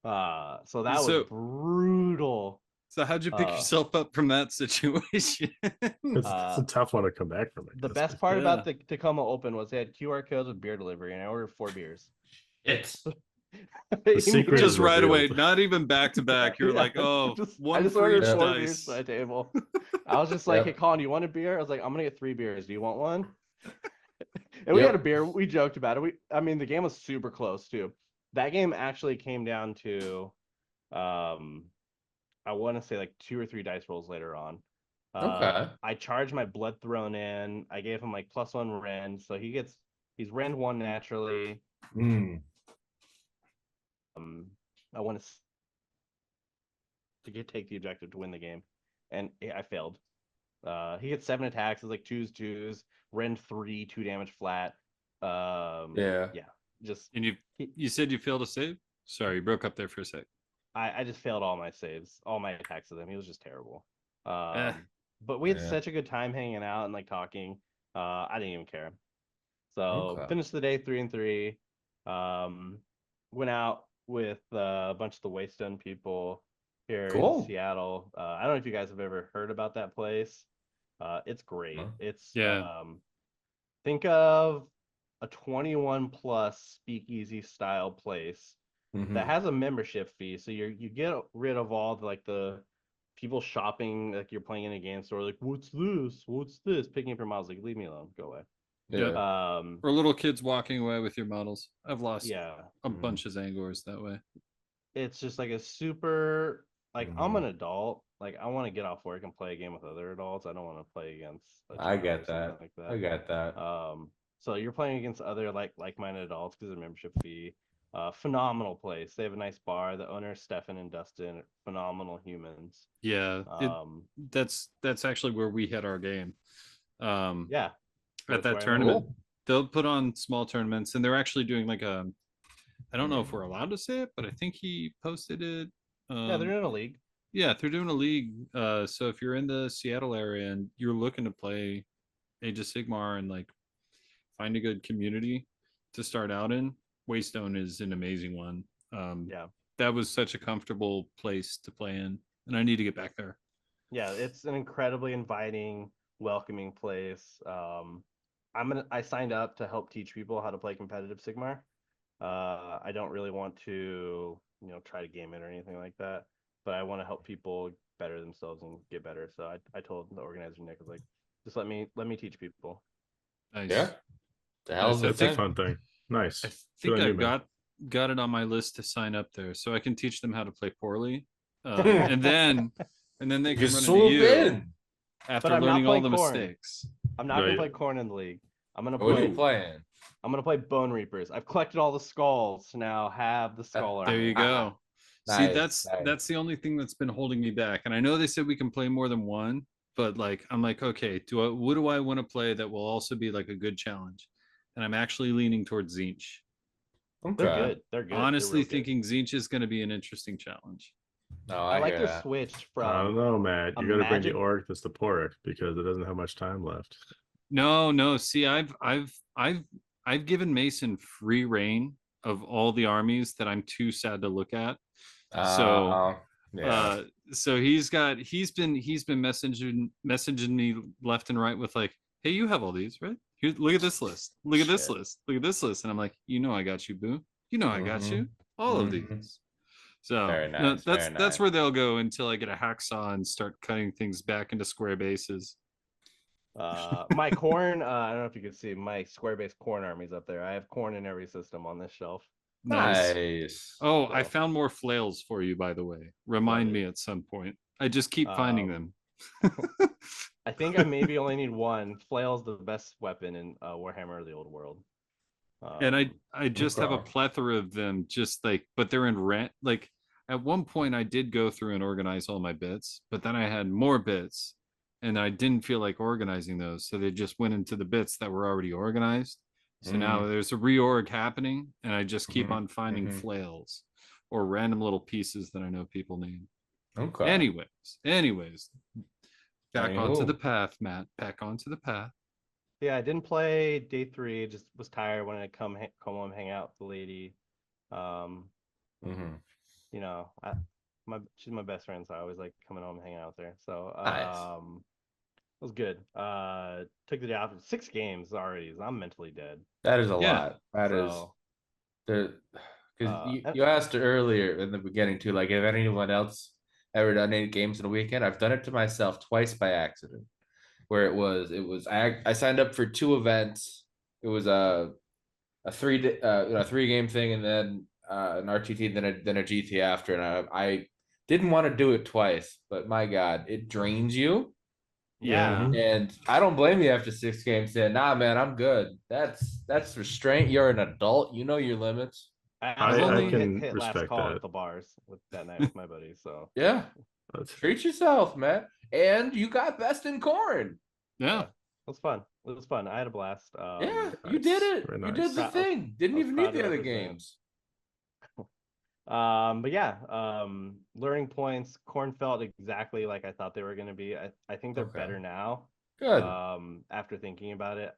So that was brutal. So how'd you pick yourself up from that situation? It's a tough one to come back from. The best part about the Tacoma Open was they had QR codes with beer delivery, and I ordered 4 beers. It's the secret just right away, not even back to back. You're like, oh, I just ordered 4 beers to my table. I was just like, hey, Colin, do you want a beer? I was like, I'm gonna get 3 beers. Do you want one? And we had a beer. We joked about it. I mean, the game was super close too. That game actually came down to, I want to say like 2 or 3 dice rolls later on. Okay. I charged my blood thrown in. I gave him like +1 rend, so he's rend 1 naturally. I want to take the objective to win the game, and I failed. He gets 7 attacks. It's like 2s, rend 3, 2 damage flat. Yeah. Just and you said you failed a save? Sorry, you broke up there for a sec. I just failed all my saves, all my attacks with him. He was just terrible. But we had such a good time hanging out and like talking. I didn't even care. So finished the day 3-3. Went out with a bunch of the Waystone people here in Seattle. I don't know if you guys have ever heard about that place. It's great. It's think of a 21 plus speakeasy style place that has a membership fee. So you get rid of all the people shopping, like you're playing in a game store, like what's this, picking up your models, like leave me alone, go away. Or little kids walking away with your models. I've lost a Mm-hmm. bunch of Zangors that way. It's just like a super, like I'm an adult, like I want to get off work and play a game with other adults. I don't want to play against I get that. I get that. So you're playing against other like-minded adults because of the membership fee. Phenomenal place. They have a nice bar. The owners, Stefan and Dustin, phenomenal humans. Yeah, that's actually where we had our game. At that tournament, they'll put on small tournaments, and they're actually doing like a, I don't know if we're allowed to say it, but I think he posted it. Yeah, they're doing a league. Yeah, they're doing a league. So if you're in the Seattle area and you're looking to play Age of Sigmar and like find a good community to start out in, Waystone is an amazing one. That was such a comfortable place to play in, and I need to get back there. Yeah, it's an incredibly inviting, welcoming place. I signed up to help teach people how to play competitive Sigmar. I don't really want to, try to game it or anything like that, but I want to help people better themselves and get better. So I told the organizer Nick, I was like, just let me teach people. Nice. Yeah. That's a fun thing. Nice. I think I got it on my list to sign up there, so I can teach them how to play poorly, and then they can run into you after learning all the mistakes. I'm not gonna play Khorne in the league. I'm gonna play. What are you playing? I'm gonna play Bone Reapers. I've collected all the skulls to now have the skull. There you go. See, that's the only thing that's been holding me back. And I know they said we can play more than one, but like I'm like, okay, what do I want to play that will also be like a good challenge? And I'm actually leaning towards Tzeentch. Okay. They're good. Honestly, thinking Tzeentch is going to be an interesting challenge. No, I like hear their that. switch I don't from know, Matt. a You got to bring the magic. orc that's the pork because it doesn't have much time left. No. See, I've given Mason free reign of all the armies that I'm too sad to look at. So Yeah. uh so he's been messaging me left and right with like, hey, you have all these, right? Here, look at this list. Look at this Shit. list. Look at this list. And I'm like, I got you, boo. I got you. All of these. So Very no, nice. Very that's nice. where they'll go until I get a hacksaw and start cutting things back into square bases. My Khorne, I don't know if you can see my square base Khorne armies up there. I have Khorne in every system on this shelf. Nice. Oh, So, I found more flails for you, by the way. Remind me at some point. I just keep finding them. I think I maybe only need one. Flail's the best weapon in Warhammer of the Old World. And I just have a plethora of them, just like, but they're in rent. Like at one point I did go through and organize all my bits, but then I had more bits and I didn't feel like organizing those. So they just went into the bits that were already organized. So now there's a reorg happening and I just keep on finding flails or random little pieces that I know people need. Okay. Anyways, back onto the path, Matt. Back onto the path. Yeah, I didn't play day 3. Just was tired. Wanted to come home, hang out with the lady. You know, she's my best friend, so I always like coming home and hanging out there. So it was good. Took the day off. 6 games already. I'm mentally dead. That is a lot. That is the because you asked earlier in the beginning too, like if anyone else ever done any games in a weekend. I've done it to myself twice by accident. Where it was I signed up for 2 events. It was a 3 game thing and then an RTT then a GT after, and I didn't want to do it twice, but my God, it drains you. Yeah. And I don't blame you after 6 games saying, nah, man, I'm good. That's restraint. You're an adult. You know your limits. I can hit last respect call that. at the bars with that night with my buddies. So yeah, treat yourself, man. And you got best in Khorne. Yeah. It was fun. It was fun. I had a blast. Yeah, you did it. You did the thing. Didn't even need the other games. But yeah, learning points. Khorne felt exactly like I thought they were going to be. I think they're better now. Good. After thinking about it,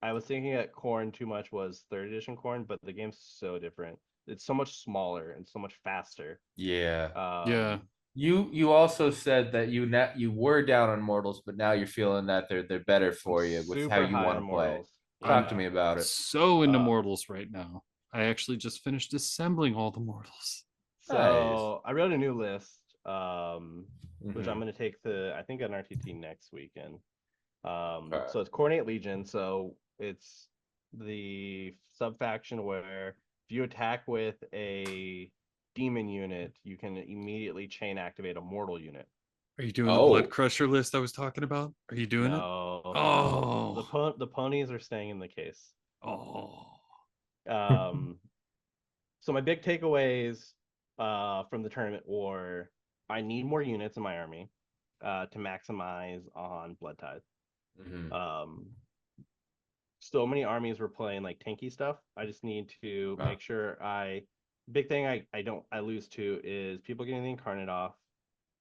I was thinking that Khorne too much was 3rd edition Khorne, but the game's so different. It's so much smaller and so much faster. Yeah. Yeah. You also said that you were down on mortals, but now you're feeling that they're better for you with how you want to play. Talk to me about it. So into mortals right now. I actually just finished assembling all the mortals. So I wrote a new list, which I'm going to take to, I think, an RTT next weekend. So it's Coordinate Legion. So it's the sub-faction where if you attack with a demon unit, you can immediately chain activate a mortal unit. Are you doing the Blood Crusher list I was talking about? Are you doing it? Oh, the ponies are staying in the case. So my big takeaways from the tournament were I need more units in my army to maximize on Blood Tithe. So many armies were playing like tanky stuff. I just need to make sure big thing I lose to is people getting the Incarnate off.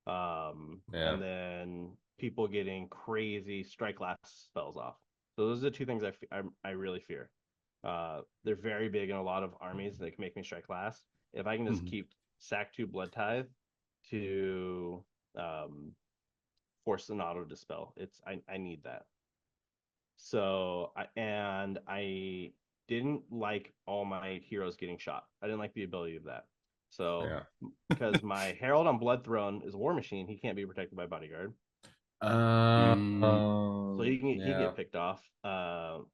And then people getting crazy strike last spells off. So those are the 2 things I really fear. They're very big in a lot of armies that can make me strike last. If I can just keep sack 2 Blood Tithe to force an auto dispel, I need that. So I didn't like all my heroes getting shot. I didn't like the ability of that. So because my Herald on Blood Throne is a war machine, he can't be protected by bodyguard. So he get picked off. The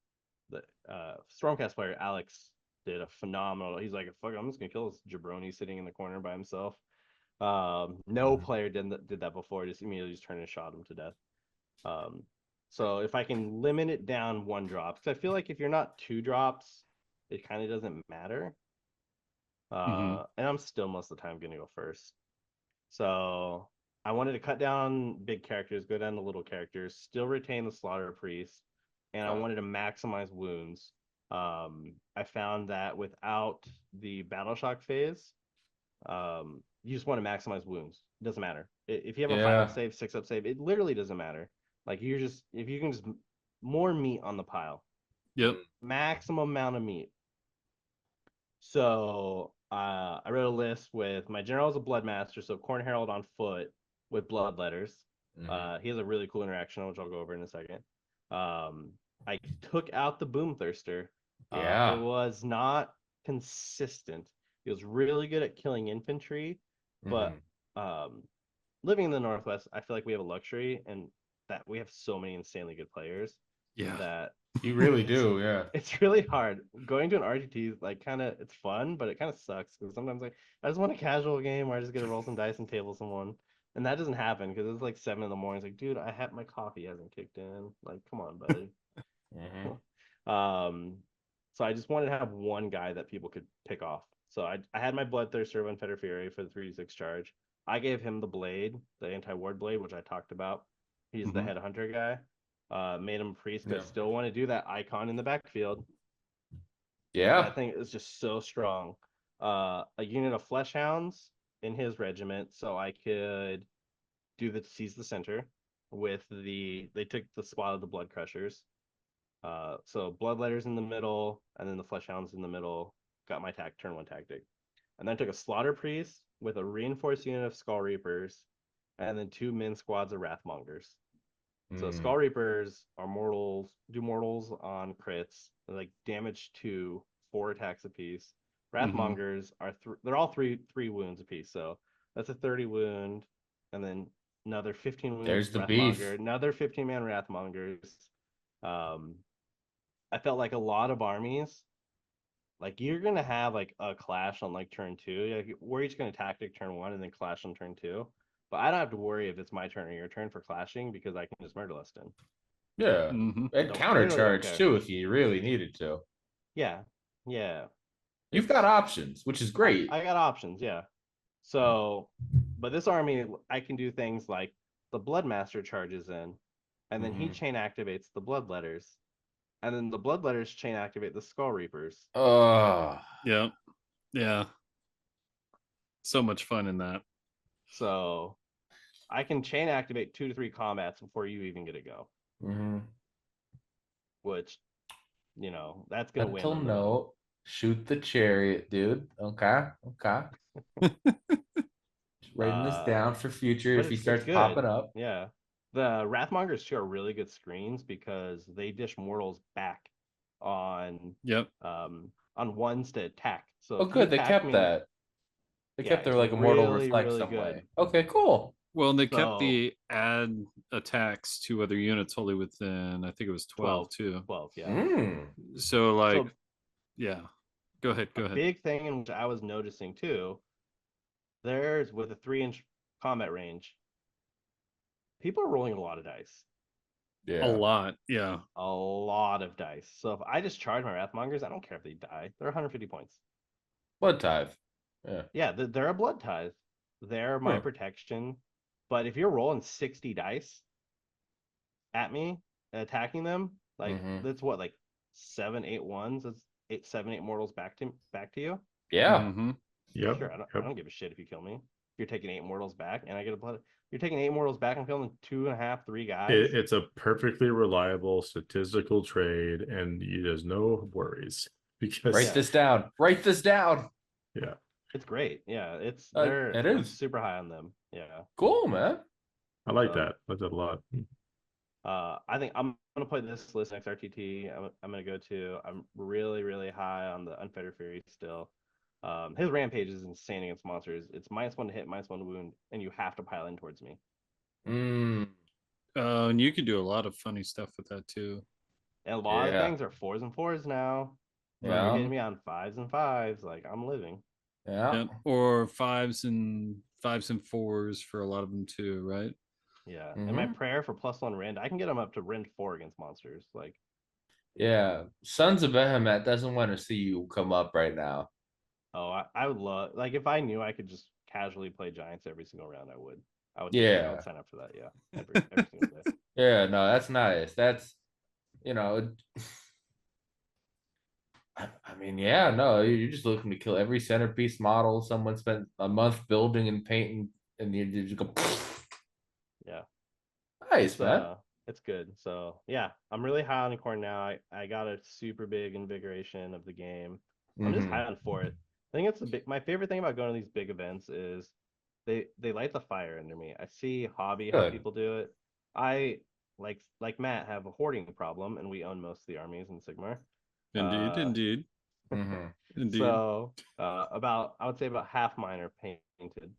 Stormcast player Alex did a phenomenal. He's like, fuck, I'm just gonna kill this jabroni sitting in the corner by himself. No player did that before. Just immediately just turned and shot him to death. So if I can limit it down 1 drop, because I feel like if you're not 2 drops, it kind of doesn't matter. And I'm still most of the time gonna go first. So I wanted to cut down big characters, go down to little characters, still retain the Slaughter Priest, and I wanted to maximize wounds. I found that without the Battle Shock phase, you just want to maximize wounds. It doesn't matter. If you have a 5-up save, 6-up save, it literally doesn't matter. Like if you can just more meat on the pile. Yep. Maximum amount of meat. So I wrote a list with my general is a Bloodmaster, so Khorne Herald on foot with blood letters. He has a really cool interaction, which I'll go over in a second. I took out the Boomthirster. It was not consistent. He was really good at killing infantry, but living in the Northwest, I feel like we have a luxury and that we have so many insanely good players. Yeah, that you really do. Yeah, it's really hard going to an RTT. Like, kind of, it's fun, but it kind of sucks because sometimes like I just want a casual game where I just get to roll some dice and table someone, and that doesn't happen because it's like 7 a.m. It's like, dude, I have my coffee hasn't kicked in. Like, come on, buddy. So I just wanted to have one guy that people could pick off. So I had my Bloodthirster of Unfettered Fury for the 3d6 charge. I gave him the blade, the anti-ward blade, which I talked about. He's the headhunter guy. Made him a priest, but still want to do that icon in the backfield. Yeah. That thing is just so strong. A unit of flesh hounds in his regiment, so I could do the seize the center with they took the squad of the blood crushers. So bloodletters in the middle, and then the flesh hounds in the middle. Got my turn 1 tactic, and then took a slaughter priest with a reinforced unit of skull reapers, and then 2 min squads of wrathmongers. So skull reapers are mortals, do mortals on crits, like damage 2, 4 attacks apiece. Wrathmongers are they're all three wounds apiece, so that's a 30 wound, and then another 15 wounds. There's the beef. Another 15-man wrathmongers. I felt like a lot of armies, like you're gonna have like a clash on like turn 2. Like, we're each gonna tactic turn 1 and then clash on turn 2. But I don't have to worry if it's my turn or your turn for clashing because I can just murder list in. Yeah. And countercharge too if you really needed to. Yeah. You've got options, which is great. I got options, yeah. So, but this army, I can do things like the Bloodmaster charges in, and then he chain activates the blood letters, and then the blood letters chain activate the skull reapers. Yeah. So much fun in that. So I can chain activate 2 to 3 combats before you even get to go. Which, that's gonna win. Mental note: shoot the chariot, dude. Okay. Writing this down for future if he starts popping up. Yeah. The Wrathmongers too are really good screens because they dish mortals back on ones to attack. So good, they kept that. They kept their like immortal reflect some way. Okay, cool. Well, and they kept the add attacks to other units wholly within, I think it was 12 too. 12, yeah. So yeah. Go ahead. Big thing in which I was noticing too, there's with a 3-inch combat range, people are rolling a lot of dice. Yeah. A lot, yeah. A lot of dice. So if I just charge my Wrathmongers, I don't care if they die. They're 150 points. Blood tithe. Yeah, they're a blood tithe. They're my protection. But if you're rolling 60 dice at me, attacking them, like that's what, like 7, 8 ones. That's 7, 8 mortals back to you. Yeah. Yep. Sure. I don't give a shit if you kill me. If you're taking 8 mortals back, and I get a blood. You're taking 8 mortals back and killing 2.5, 3 guys. It's a perfectly reliable statistical trade, and there's no worries because write this down. Yeah. It's great. Yeah, I'm super high on them. Yeah. Cool, man. I like that. I like that a lot. I think I'm gonna play this list next RTT. I'm gonna go to. I'm really, really high on the Unfettered Fury still. His rampage is insane against monsters. It's -1 to hit, -1 to wound, and you have to pile in towards me. And you could do a lot of funny stuff with that too. And a lot of things are 4s and 4s now. Yeah. You're hitting me on 5s and 5s. Like, I'm living. Yeah. Or 5s and 4s for a lot of them too, right? Yeah. And my prayer for +1 rend, I can get them up to rend 4 against monsters. Like, yeah. Sons of Behemoth doesn't want to see you come up right now. Oh, I would love, like, if I knew I could just casually play Giants every single round, I would. I would sign up for that. Yeah. Every single day. Yeah, no, that's nice. That's, I mean, yeah, no, you're just looking to kill every centerpiece model someone spent a month building and painting, and you just go. Yeah, Nice, man. It's good. So yeah, I'm really high on Khorne now. I got a super big invigoration of the game. I'm just high on for it. I think it's my favorite thing about going to these big events is they light the fire under me. I see how people do it. I like Matt have a hoarding problem, and we own most of the armies in Sigmar. Indeed. Indeed. So I would say about half mine are painted.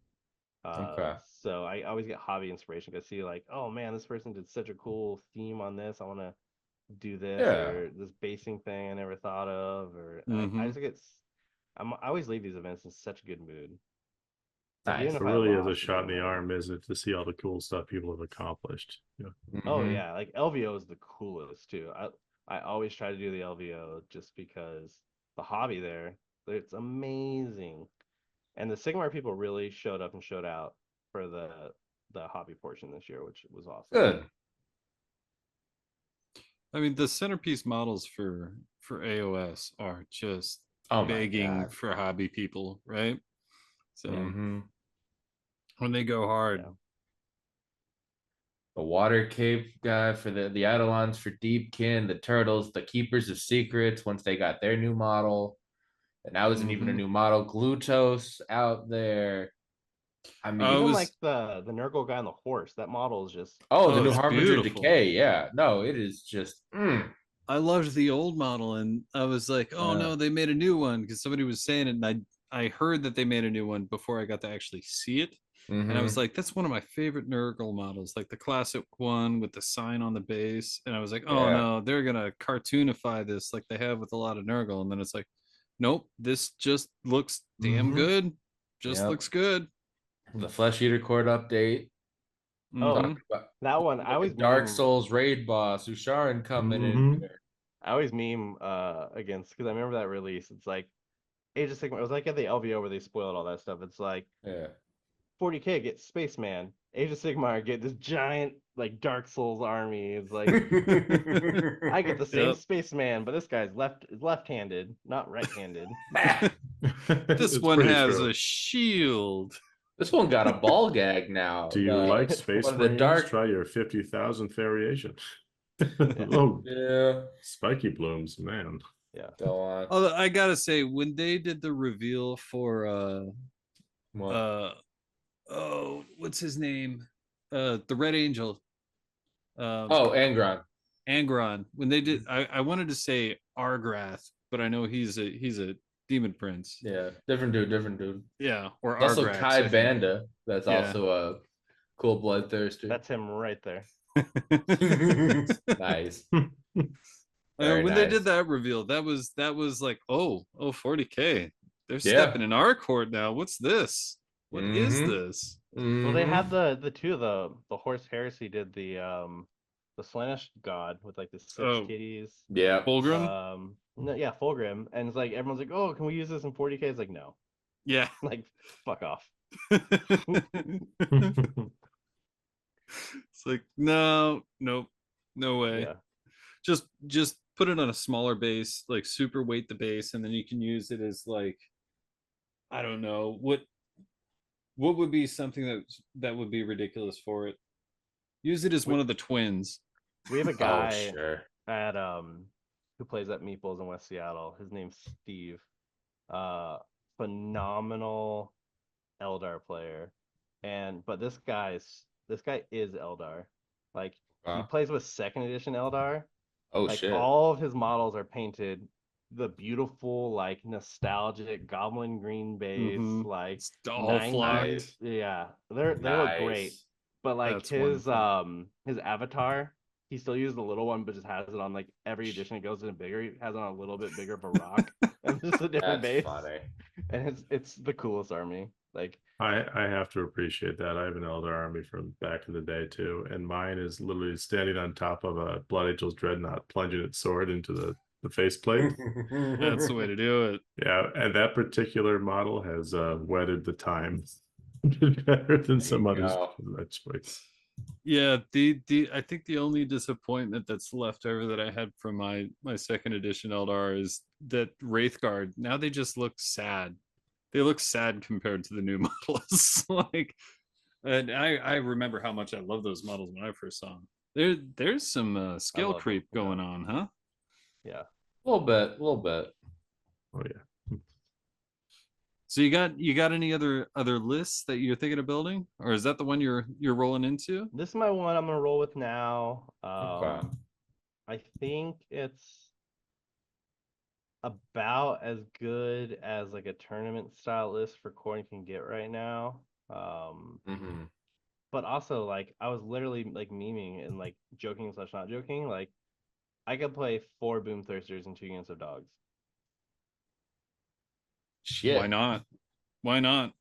Okay. So I always get hobby inspiration because I see like, oh man, this person did such a cool theme on this. I want to do this or this basing thing I never thought of, or I just get. I always leave these events in such a good mood. Nice. It really is a shot in the arm, isn't it, to see all the cool stuff people have accomplished. Yeah. Oh yeah, like LVO is the coolest too. I always try to do the LVO just because the hobby there, it's amazing. And the Sigmar people really showed up and showed out for the hobby portion this year, which was awesome. Good. I mean, the centerpiece models for AOS are just begging for hobby people, right? So when they go hard. The water cape guy for the Eidolons for Deepkin, the turtles, the keepers of secrets once they got their new model. And that wasn't even a new model. Glutos out there. I mean, even like the Nurgle guy on the horse, that model is just the new Harbinger Decay. Yeah, no, it is just. I loved the old model, and I was like, oh no, they made a new one because somebody was saying it, and I heard that they made a new one before I got to actually see it. And I was like, that's one of my favorite Nurgle models, like the classic one with the sign on the base. And I was like, oh no, they're gonna cartoonify this like they have with a lot of Nurgle. And then it's like, nope, this just looks damn good. Just looks good. The Flesh Eater Court update. That one. I always Dark Souls raid boss Usharan coming in here. I always meme against, because I remember that release. It's like Age of Sigmar. It was like at the LVO where they spoiled all that stuff. It's like 40K get Spaceman. Age of Sigmar get this giant like Dark Souls army. It's like I get the same Spaceman, but this guy's left-handed, not right-handed. This one has a shield. This one got a ball gag now. Do you like Space Marines? Try your 50,000th variation. Spiky blooms, man. Yeah. Go on. Although I gotta say, when they did the reveal for what's his name? The Red Angel. Angron. Angron. When they did, I wanted to say Argrath, but I know he's a demon prince. Yeah, different dude. Yeah, or also Argrax, Kai Banda. That's also a cool bloodthirster. That's him right there. Nice. When they did that reveal, that was like, 40K. They're stepping in our court now. What's this? What is this? Well, they had the Horse Heresy did the Slaanesh god with like the 6 kitties. Yeah. Fulgrim? Fulgrim. And it's like everyone's like, oh, can we use this in 40K? It's like, no. Yeah. Like, fuck off. It's like, nope, no way. Yeah. Just put it on a smaller base, like super weight the base, and then you can use it as like, I don't know, what would be something that would be ridiculous for it. Use it as one of the twins. We have a guy at who plays at Meeples in West Seattle. His name's Steve. Phenomenal Eldar player. But this guy is Eldar. Like he plays with 2nd edition Eldar. All of his models are painted the beautiful, like nostalgic goblin green base, like it's all flocked. Yeah, they look great. But like that's his avatar, he still uses the little one, but just has it on like every edition. It goes in bigger. He has it on a little bit bigger of a rock, and just a different base. Funny. And it's the coolest army. Like I have to appreciate that. I have an Eldar army from back in the day too, and mine is literally standing on top of a Blood Angel's Dreadnought, plunging its sword into the faceplate. That's the way to do it. Yeah, and that particular model has weathered the time better than some others. That choice. Yeah, the I think the only disappointment that's left over that I had from my second edition Eldar is that Wraithguard. Now they just look sad. They look sad compared to the new models. Like, and I remember how much I loved those models when I first saw them. There's some scale creep going on, huh? Yeah, a little bit, a little bit. Oh yeah. So you got any other lists that you're thinking of building, or is that the one you're rolling into? this is my one I'm gonna roll with now. Okay. I think it's about as good as like a tournament style list for Khorne can get right now. But also like I was literally like memeing and like joking slash not joking. Like I could play 4 Boom Thirsters and 2 units of dogs. Shit. Why not? Why not?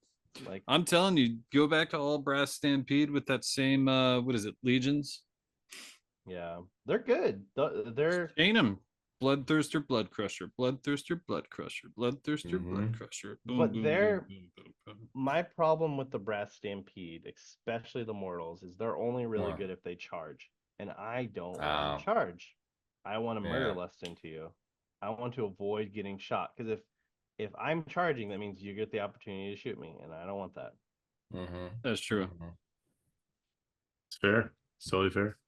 Like I'm telling you, go back to all brass stampede with that same what is it, legions? yeah, they're good. They're Chain them. Bloodthirster, blood crusher, bloodthirster, blood crusher, bloodthirster, blood Mm-hmm. crusher. Boom, but boom, they're boom, boom, boom, boom. my problem with the Brass Stampede, especially the Mortals, is they're only really Huh. good if they charge. And I don't want Oh. to charge. I want to murder Yeah. lust into you. I want to avoid getting shot. Because if I'm charging, that means you get the opportunity to shoot me, and I don't want that. Mm-hmm. That's true. Mm-hmm. It's fair. It's totally fair.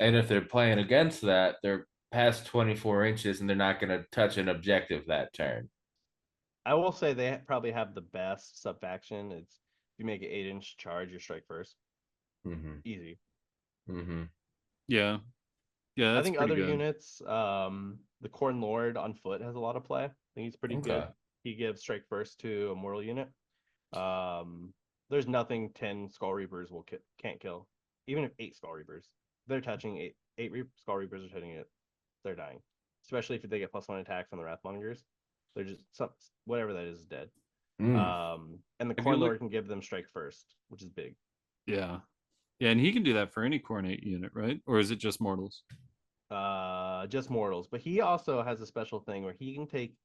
And if they're playing against that, they're past 24 inches and they're not going to touch an objective that turn. I will say they probably have the best sub faction. It's if you make an 8-inch charge, you strike first. Mm-hmm. Easy. Mm-hmm. Yeah. Yeah, that's I think pretty other good. units, the Khorne Lord on foot has a lot of play. I think he's pretty good. He gives strike first to a mortal unit. There's nothing 10 Skull Reapers can't kill. Even if 8 Skull Reapers, they're touching eight Skull Reapers are hitting it, they're dying. Especially if they get +1 attack from the Wrathmongers, they're just whatever that is dead. And the Khorne Lord can give them strike first, which is big. Yeah. Yeah, and he can do that for any Khorne unit, right? Or is it just mortals? Just mortals. But he also has a special thing where he can take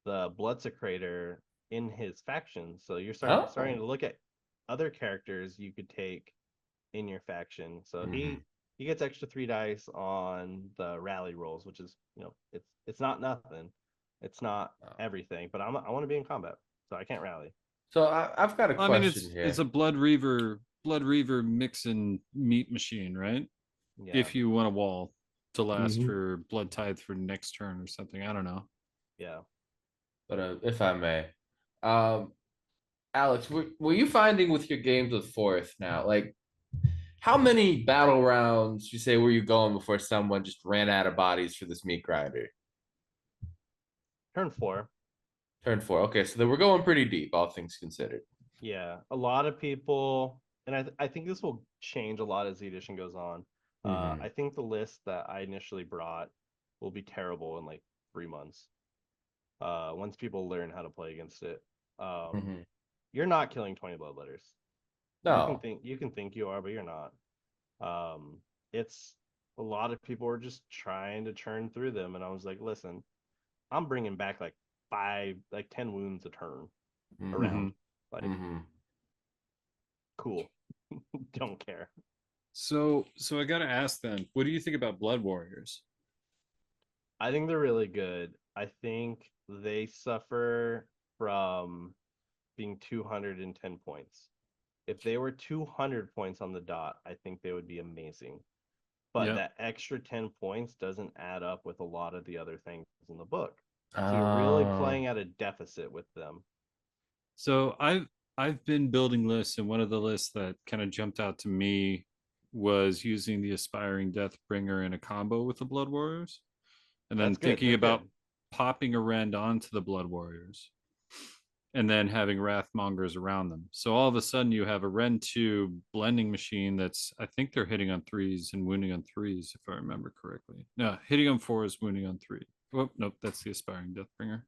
the Blood Secretor in his faction. So you're starting to look at other characters you could take in your faction. So he gets extra 3 dice on the rally rolls, which is it's not nothing. It's not everything, but I want to be in combat, so I can't rally. So I've got a question. I mean, it's a Blood Reaver mix and meat machine, right? Yeah. If you want a wall to last for Blood Tithe for next turn or something, I don't know. Yeah. But if I may, Alex, were you finding with your games with fourth now, like how many battle rounds you say were you going before someone just ran out of bodies for this meat grinder? Turn 4. Turn 4. Okay, so then we're going pretty deep, all things considered. Yeah, a lot of people, and I think this will change a lot as the edition goes on. I think the list that I initially brought will be terrible in like 3 months. Once people learn how to play against it. You're not killing 20 bloodletters. No. You can think you are, but you're not. It's a lot of people are just trying to churn through them, and I was like, listen, I'm bringing back like 10 wounds a turn around. Like, cool. Don't care. So I gotta ask then, what do you think about Blood Warriors? I think they're really good. I think they suffer from being 210 points. If they were 200 points on the dot, I think they would be amazing. But that extra 10 points doesn't add up with a lot of the other things in the book. So you're really playing at a deficit with them. So I've been building lists, and one of the lists that kind of jumped out to me was using the Aspiring Deathbringer in a combo with the Blood Warriors, and then thinking about popping a rend onto the Blood Warriors, and then having Wrathmongers around them. So all of a sudden you have a Rend 2 blending machine that's, I think they're hitting on 3s and wounding on 3s, if I remember correctly. No, hitting on 4s, wounding on 3. Oh, nope, that's the Aspiring Deathbringer.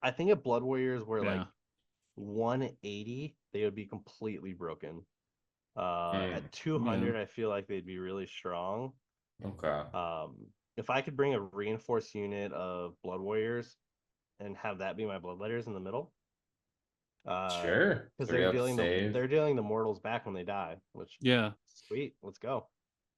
I think if Blood Warriors were like 180, they would be completely broken. At 200, I feel like they'd be really strong. Okay. If I could bring a reinforced unit of Blood Warriors and have that be my bloodletters in the middle, Sure. Because they're dealing the mortals back when they die, which sweet. Let's go.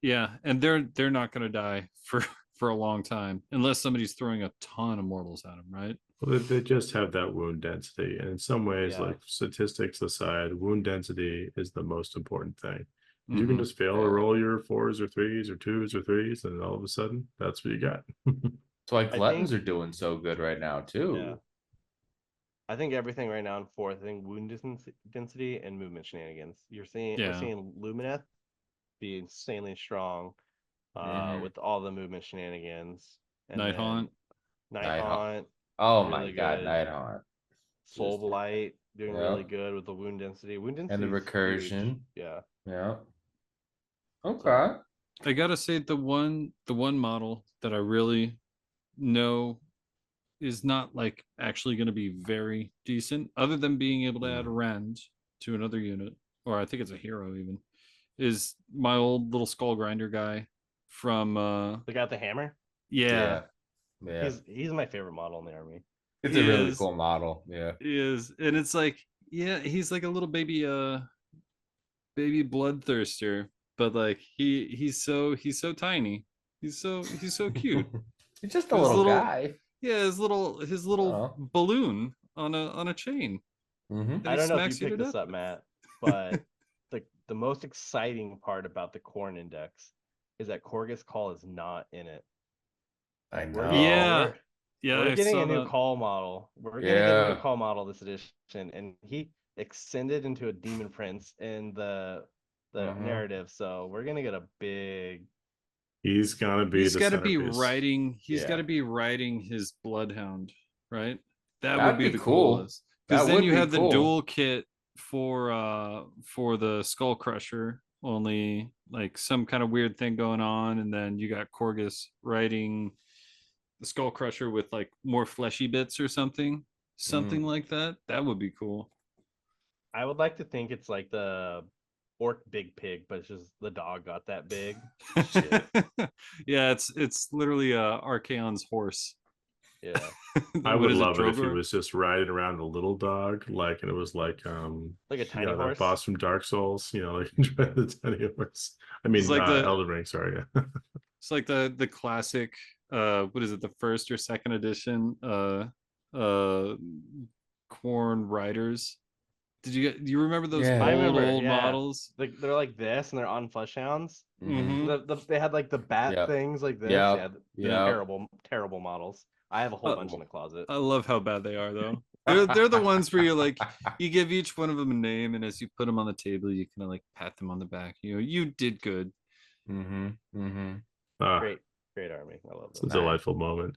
Yeah, and they're not going to die for a long time unless somebody's throwing a ton of mortals at them, right? Well, they just have that wound density, and in some ways, like statistics aside, wound density is the most important thing. You can just fail to roll your 4s or 3s or 2s or 3s, and all of a sudden, that's what you got. That's why gluttons are doing so good right now too. Yeah. I think everything right now in 4th, I think wound density and movement shenanigans. We're seeing Lumineth be insanely strong with all the movement shenanigans. And Nighthaunt. Oh my god, Nighthaunt. Soul Blight doing really good with the wound density. Wound density and the recursion. Yeah. Okay. I gotta say the one model that I really know is not like actually going to be very decent, other than being able to add a rend to another unit, or I think it's a hero even, is my old little skull grinder guy from the guy with the hammer. Yeah. He's my favorite model in the army. It's a really cool model. Yeah, he is. And it's like, he's like a little baby bloodthirster, but like he's so tiny. He's so cute. He's just a little guy. Yeah, his little balloon on a chain. I don't know if you picked this up, Matt, but the most exciting part about the Khorne index is that Korgus Call is not in it. I know. We're getting a new call model. We're gonna get a new call model this edition, and he extended into a demon prince in the narrative. So we're gonna get a big. He's got to be riding. He's got to be riding his bloodhound, right? That would be the coolest. Because then you have the dual kit for the Skull Crusher, only like some kind of weird thing going on, and then you got Korgus riding the Skull Crusher with like more fleshy bits or something like that. That would be cool. I would like to think it's like the Orc Big Pig, but it's just the dog got that big. Yeah, it's literally Archaon's horse. Yeah. I would love it if he was just riding around a little dog, and it was like a tiny horse, boss from Dark Souls, like the tiny horse. I mean, like Elden Ring. Sorry. It's like the classic. What is it? The first or second edition. Khorne riders. Do you remember those old models? They're like this, and they're on flesh hounds. Mm-hmm. They had like the bat things like this. Terrible models. I have a whole bunch in the closet. I love how bad they are, though. They're the ones where you're like, you give each one of them a name, and as you put them on the table, you kind of like pat them on the back. You did good. Great army. I love it. It's a delightful moment.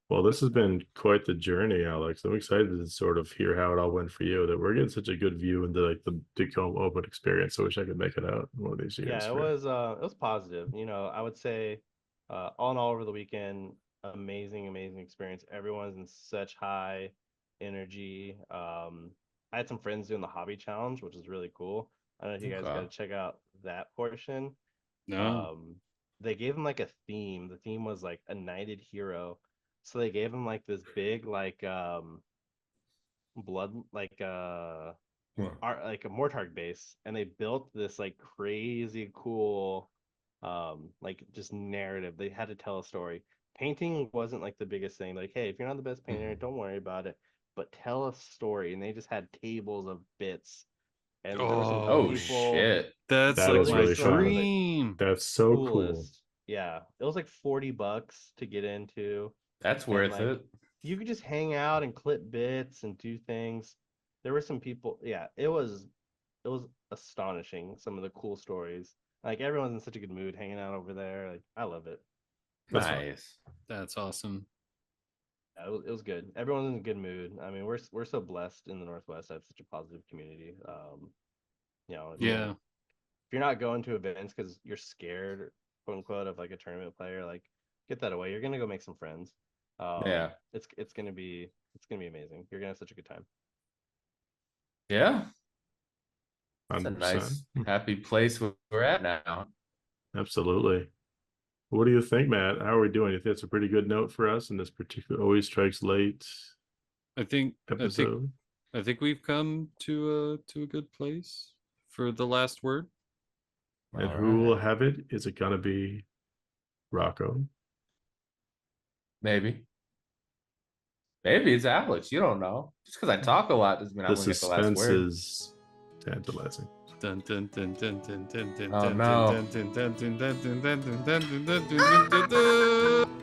Well, this has been quite the journey, Alex. I'm excited to sort of hear how it all went for you. That we're getting such a good view into like the Tacoma Open experience. I wish I could make it out one of these years. Yeah, it was positive. I would say all in all over the weekend, amazing experience. Everyone's in such high energy. I had some friends doing the hobby challenge, which is really cool. I don't know if you guys got to check out that portion. No. They gave them like a theme. The theme was like a knighted hero. So they gave him like this big blood like a Mortarch base, and they built this like crazy cool like just narrative. They had to tell a story. Painting wasn't like the biggest thing. Like, hey, if you're not the best painter, don't worry about it. But tell a story. And they just had tables of bits. And there were some people, shit. That's like my dream. That's so cool. Yeah. It was like $40 to get into. That's worth it. You could just hang out and clip bits and do things. There were some people. Yeah, it was astonishing. Some of the cool stories. Like everyone's in such a good mood hanging out over there. Like I love it. Nice. That's awesome. Yeah, it was good. Everyone's in a good mood. I mean, we're so blessed in the Northwest to have such a positive community. If you're not going to events because you're scared, quote unquote, of like a tournament player, like get that away. You're gonna go make some friends. It's gonna be amazing. You're gonna have such a good time. Yeah. 100%. It's a nice, happy place we're at now. Absolutely. What do you think, Matt? How are we doing? You think that's a pretty good note for us in this particular Always Strikes Late I think episode? I think we've come to a good place for the last word. And who will have it? Is it gonna be Rocco? Maybe it's Alex. You don't know. Just because I talk a lot doesn't mean I'm gonna get the last word. The suspense is tantalizing. Dun, dun, dun, dun, dun, dun, dun, Oh dun, no. dun, dun, dun, dun, dun, dun, dun, dun, dun, dun, dun, dun, dun.